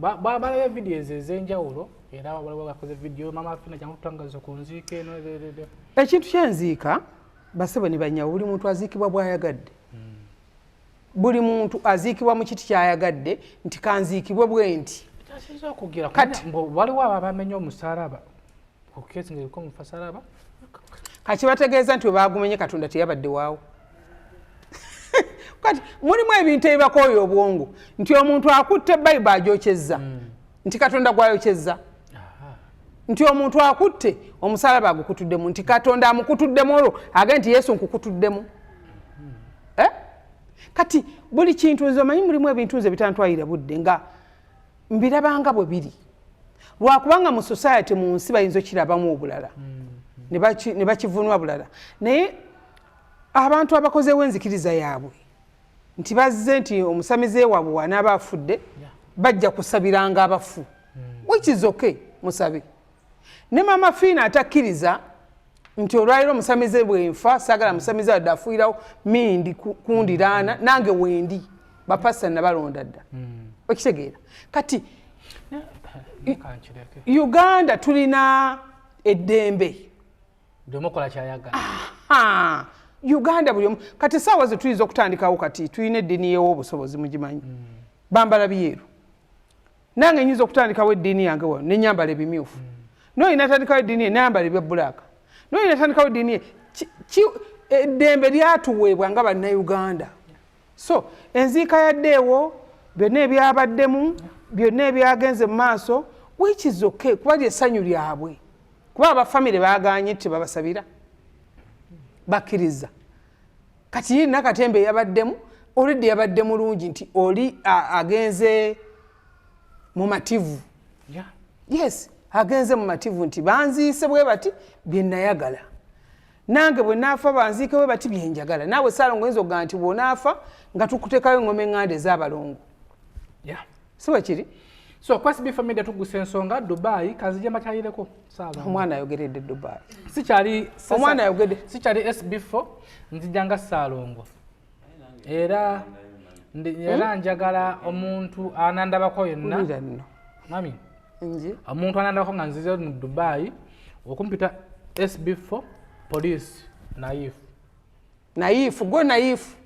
balaba videos ez'enjawulo era waliwo bakoze video Maama Fina jangu tutangaza ku nziika eno ekintu ky'enziika basebo ne banyawo buli muntu aziikibwa bw'ayagadde buli muntu aziikibwa mu kiti ky'ayagadde nti kanziikibwe bwe nti waliwo abamenya omusalaba ku keesi ng'eriko omusalaba kati bategeeza nti webagumenye Katonda teyabadde waawo kati mulimu ebintu ebibakooya obwongo nti omuntu akutte Bayibuli agyokyezza nti Katonda gwayokyezza nti omuntu akutte omusalaba agukutuddemu nti Katonda amukutuddemu olwo agende nti Yesu nkukutuddemu kati buli kintu nze omanyi mulimu ebintu nze bitantwalira budde nga mbirabanga bwe biri lwakubanga mu society mu nsi bayinza okirabamu obulala ne bakivunwa bulala naye abantu abakozeewo enzikiriza yaabwe nti bazze nti omusamize waabwe wanaaba afudde bajja kusabiranga abafu which is okay musabe ne Maama Fina atakkiriza nti olwaliro musamize bwenfa saagala musamize wadde afuirawo mindi kundiraana nange wendi bapasa nabalonda dda okitegeera kati Uganda tulina eddembe demokola kyayagala Uganda buli kati saawa ze tuyiza okutandikawo kati tulina eddiini y'obusobozi mugimanyi bambala byeru nange nyinza okutandikawo eddiini yange wano nenyambala ebimyufu noyina tandikawo eddiini ye nayambala ebya bbulaaka noyina tandikawo eddiini ye eddembe lyatuweebwa nga bannayuganda so enziika yaddeewo byonna ebyabaddemu byonna ebyagenze mu maaso which is okay kuba lyessanyu lyabwe kuba abafamire baganye tebabasabira bakkiriza kati yiri nakatembe yabaddemu olidde yabadde mulungi nti oli agenze mu mativu yes agenze mu mativu nti banziise bwe bati bye nayagala nange bwe naafa banziike bwe bati bye njagala naawe Saalongo oyinza okugaa nti bw'onaafa nga tukuteekayo engoma eŋŋanda ez'abalongo si bwe kiri so kwa SB4 Media Tuggussa Enssonga Dubai kazija makyayireko Saalongo omwana ayogeredde Dubai omwana ayogedde sikyali SB4 nzijanga Saalongo era njagala omuntu anandabako yenna mami omuntu anandabako nga nzize mu Dubai okumpita SB4 police naifu gwe naifu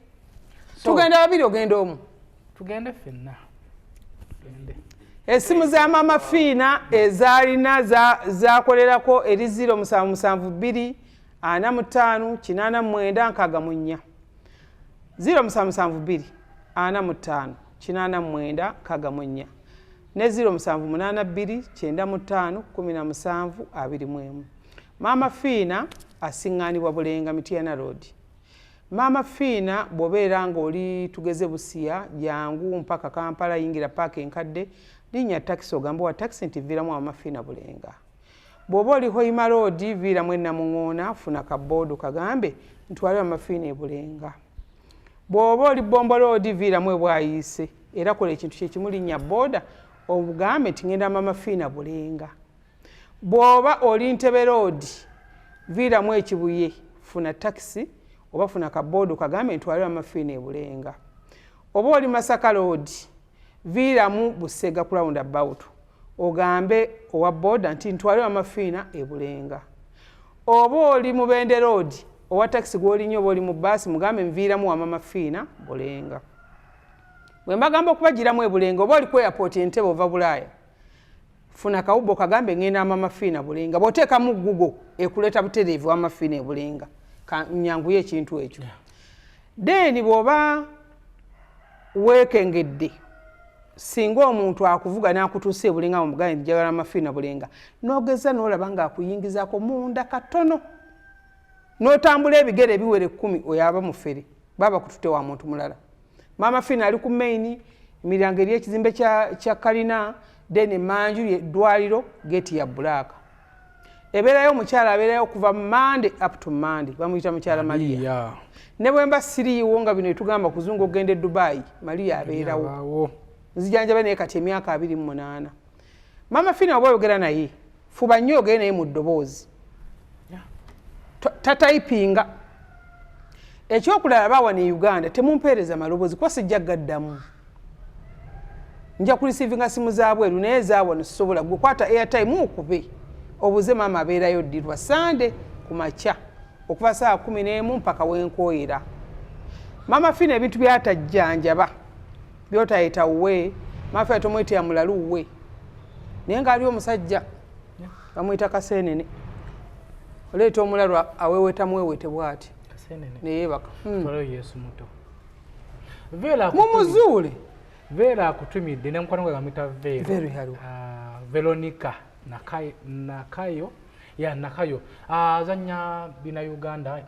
tugenda babiri ogenda omu tugende ffenna esimu za Maama Fina ezaalina zakolerako eri 0772 45 89 64 0772 45 89 64 ne 0782 95 17 21 Maama Fina asiŋŋaanibwa Bulenga Mityana Road. Maama Fina bw'obeera ng'oli tugeze Busia jangu mpaka Kampala yingira paaka enkadde linnya taxi ogamba wa taxi nti viiramu Maama Fina Bulenga. Bw'oba oli Hoima Road viiramu e Namuŋŋoona funa kaboodo kagambe ntwale Maama Fina e Bulenga. Bw'oba oli Bombo Road viiramu e Bwayiise era kola ekintu kye kimu linnya booda obugambe nti ngenda Maama Fina Bulenga. Bw'oba oli Ntebe Road viiramu ekibuye funa taxi oba funa kaboodo kagambe ntwale Maama Fina e Bulenga. Oba oli Masaka Road viiramu Busega ku roundabout ogambe owa booda nti ntwale Maama Fina e Bulenga. Oba oli Mubende Road owa taxi gw'olinnyo oba oli mu baasi mugambe nviiramu wa Maama Fina Bulenga. Bwe mbagamba okubagiramu e Bulenga oba oli ku airport Entebbe ova Bulaaya funa kawubbo kagambe ngenda Maama Fina Bulenga. Bw'oteekamu Google ekuleeta butereevu Maama Fina e Bulenga nyanguye ekintu ekyo. Then bw'oba weekengedde singa omuntu akuvuga n'akutuusa e Bulenga mu mugambe njagala Maama Fina Bulenga n'ogeza n'olaba ng'akuyingizaako munda katono n'otambula ebigere ebiwere 10 oyaba mufere baba kutute wa muntu mulala. Maama Fina ali ku main emiryango eri ekizimbe kya kalina then manju eddwaliro geti ya Black. Ebeerayo omukyala abeerayo okuva Monday up to Monday bamuyita mukyala Maria. Ne bwemba siriiwo nga bino etugamba kuzungu ogende Dubai Maria abeerawo. Nzijanjaba naye kati emyaka 28. Maama Fina oba oyogera naye fuba nnyo ogere naye mu ddoboozi tatayipinga. Ekyokulala baawa ne Uganda temumpeereza maloboozi kuba sijja gaddamu. Nja kulisivinga simu zaabweru naye zaawano sisobola gukwata airtime okube obuze maama abeerayo ddirwa Sande ku makya okuva saa 11 mpaka wenkoyera. Maama Fina ebintu byatajjanjaba byotayita wuwe Maama Fina tomuyita ya mulalu wuwe naye ng'ali omusajja bamuyita Kaseenene oleeta omulalu aweeweta mwewete bw'ati neyeebaka mumuzuule Vera akutumidde ne mukwano gwe bamuyita Veronica Nakayo azanya bina Uganda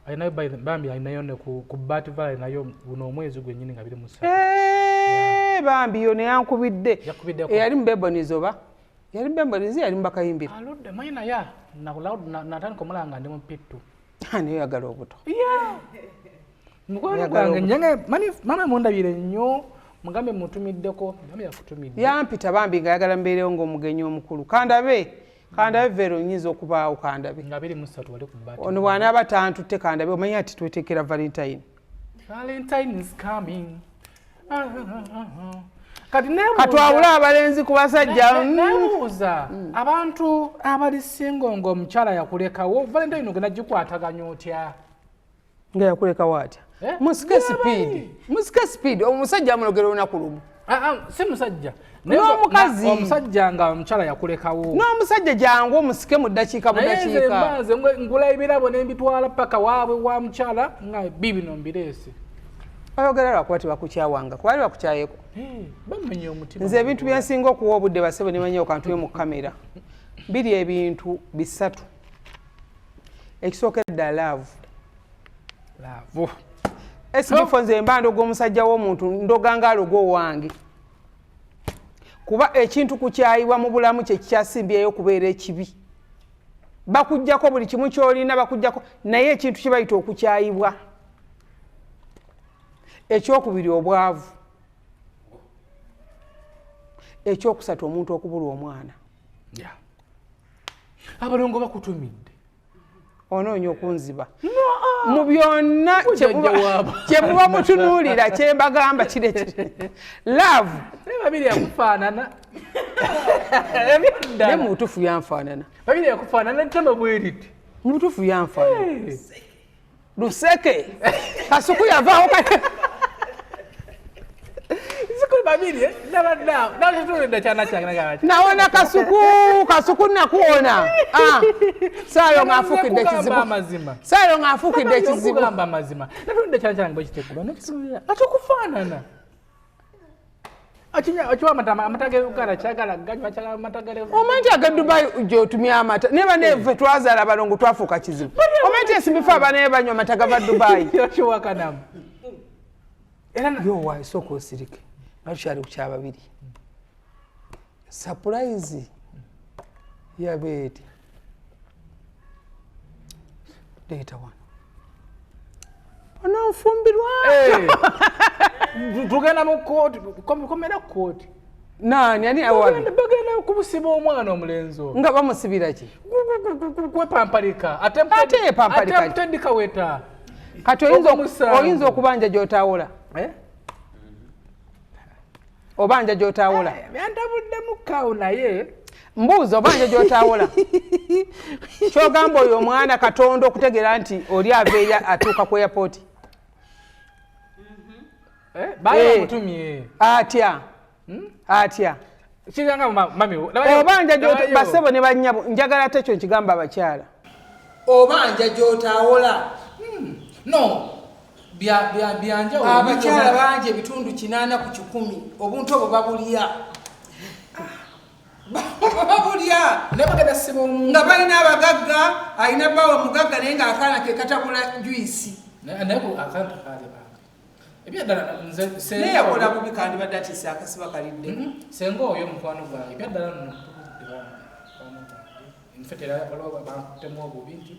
ayinayo bambi ayinayo ne ku Bat Valley nayo buno omwezi gwennyini nga 23 bambi yo ne yankubidde eyali mbebonizoba yali mbebonizi yali mbakayimbira aludde mayina ya natandika omulanga ndi mupittu niyo yagala obuto mukwano gwange nyange mama mundabire nnyo mugambe mutumiddeko mugambe yakutumidde yampita bambi nga yagala mbeerewo ng'omugenyi omukulu kandabe Kandabe vero nyinza okubaawo kandabe. Nga 23 wali ku bati. Ono bwana abatantutte kandabe omanyi ati twetekera Valentine. Valentine is coming. Kati nebuuza. Katwawula abalenzi ku basajja. Nebuuza. Abantu abali singo ng'omukyala yakulekawo Valentine ogenda gikwataganya otya? Nga yakulekawo atya. Musike speed. Musike speed. Omusajja amulogera olunaku lumu. Si musajja. N'omukazi. Omusajja nga omukyala yakulekawo. N'omusajja jangu omusike mu ddakiika mu ddakiika. Naye nze ngula ebirabo ne mbitwala paka waabwe wa mukyala nga bibino mbireese. Oyogera lwakuba tebakukyawanga kubali bakukyayeko. Bamenye omutima. Nze ebintu bye nsinga okuwa obudde basebe ne manyi okantuye mu kamera. Biri ebintu bisatu. Ekisookera ddala laavu. Laavu. SB4 nze embando gw'omusajja w'omuntu ndoganga alogo wange. Kuba ekintu kukyayibwa mu bulamu kye kikyasimbyeyo kubeera ekibi. Bakujjako buli kimu ky'olina bakujjako naye ekintu kye bayita okukyayibwa. Ekyokubiri obwavu. Ekyokusatu omuntu okubulwa omwana. Abalongo bakutumidde. Onoonya okunziba. Mu byonna kye muba mutunuulira kye mbagamba kirekire. Love. Babiri yakufaanana. Ne mu butuufu yanfaanana. Babiri yakufaanana ntama bweriti. Mu butuufu yanfaanana. Luseke. Kasuku yavaawo kati. Babiri nawona kasuku nakuwona saayo ng'afukidde ekizibu saayo ng'afukidde ekizibu omanti aga Dubai gy'otumya amata ne baneffe twazaala balongo twafuuka kizibu omanti SB4 abanaye banywa amata gava Dubai yowa esooka osirike Arushari kucyababiri. Surprise ya beti. Data one. Ono mfumbirwa. Tugenda mu court, komera court. Nani ani awali? Bagenda kubusiba omwana omulenzo. Nga bamusibira ki? Kwe pamparika. Attempted kaweta. Kati oyinza okubanja gy'otawula. Obanja gy'otawula. Byandabudde mukawo naye. Mbuuza obanja gy'otawula. Kyogamba oyo omwana Katonda okutegeera nti oli aveeya atuuka ku airport. Bayo mutumye. Atya. Atya. Kiganga mami. Obanja gy'otawula basebo ne bannyabo njagala tekyo nkigamba abakyala. Obanja gy'otawula. No. Byanja abakyala banje bitundu 8 ku 10 obuntu obwo babulya nebagenda sibo nga balina abagagga alina bawa mugagga naye nga akaana ke katabula juisi nebo akantu kale banga ebyaddala nze naye yakola bubi kandi badde atiisa akasiba kalidde senga oyo mukwano gwange ebyaddala nno nfetera balaba bakutemu obubi nti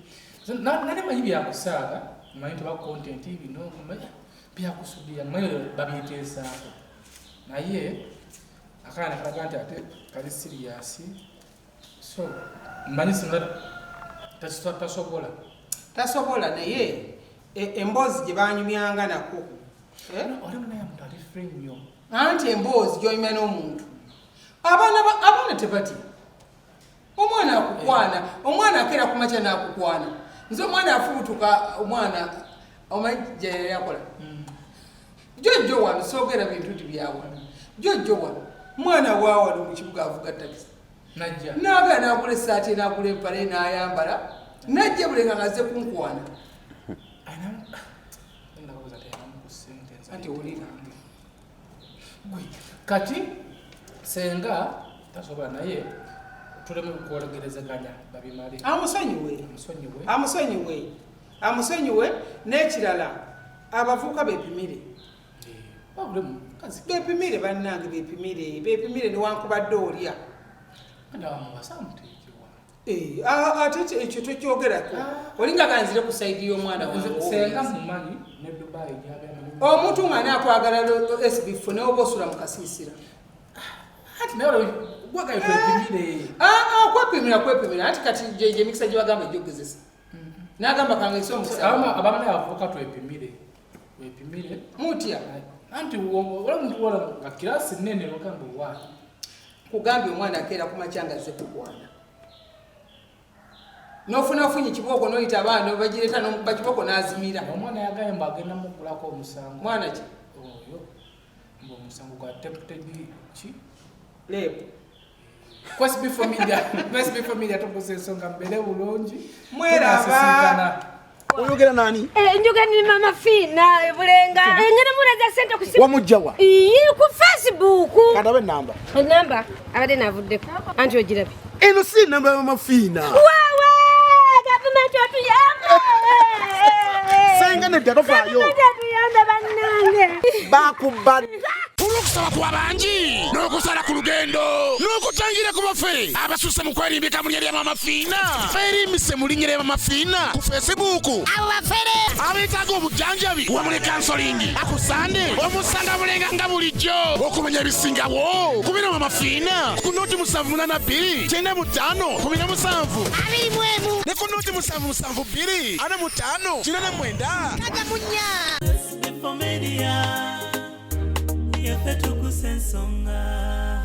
nane manyi byakusaaga manyi ba content bino byakusudia manyi babyeteesaako naye akaana kalaga nti ate kali serious so manyi singa tasobola naye emboozi gye banyumyanga nako oli munaye muntu ali free nnyo anti emboozi gy'onyumya n'omuntu abaana tebati omwana akukwana omwana akeera ku makya n'akukwana nze omwana afubutuka omwana omajja yakola jjojjo wano soogera bintu ti byawa jjojjo wano mwana waawano mu kibuga avuga takisi najja naagala n'agula essaati n'agula empale n'ayambala najja bulenga ng'azze kunkwana anti wulira kati senga tasobola naye tuleme kwogerezeganya babimale amusonyiwe n'ekirala abavubuka beepimire beepimire bannange beepimire newankubadde olya ate ekyo tokyogerako olinga ganzire ku saidi y'omwana omuntu nga naakwagala SB4 newoba osula mu kasiisira Ati nawe gwaga kwepimire. Kwepimira ati kati je mixer gibagamba jogezesa. Nagamba kangeso omusa. Abamane avuka twepimire. Wepimire. Mutya. Anti wala muntu wala kakirasi nene lokamba wa. Kugambye omwana akeera ku machanga ze kugwana. Nofuna funyi kiboko noyita abaana bagireta no bakiboko nazimira. Omwana yagaye mbagenda mugulako omusango. Mwana ki? Oyo. Mbo omusango gwa tempted chi? Lep. Kwa SB4 Media, SB4 Media Tuggussa Enssonga mbere bulungi. Mweraba. Oyogera nani? Njuga ni Mama Fina bulenga. Ngene muraza sente ku simu. Wamujjawa. Ku Facebook. Kadabe namba. Namba abade navuddeko. Anti ogirabe. Eno si namba ya Mama Fina. Wawe! Gavumenti otuyamba. Senga ne datofayo. Tuyamba bannange. Bakubadde. Kusaba kwa banji n'okusala ku lugendo n'okutangira ku bafe abasusse mu kwerimbika mu lya Mama Fina erimise mu linnya lya Mama Fina ku Facebook abafere abeetaaga obujanjabi wamule kansolingi akusande omusanga bulenga nga bulijjo okumenya ebisingawo kubina Mama Fina ku noti 782 95 17 ne ku noti 772 45 99 kagamunya SB4 Media. Tuggussa Enssonga.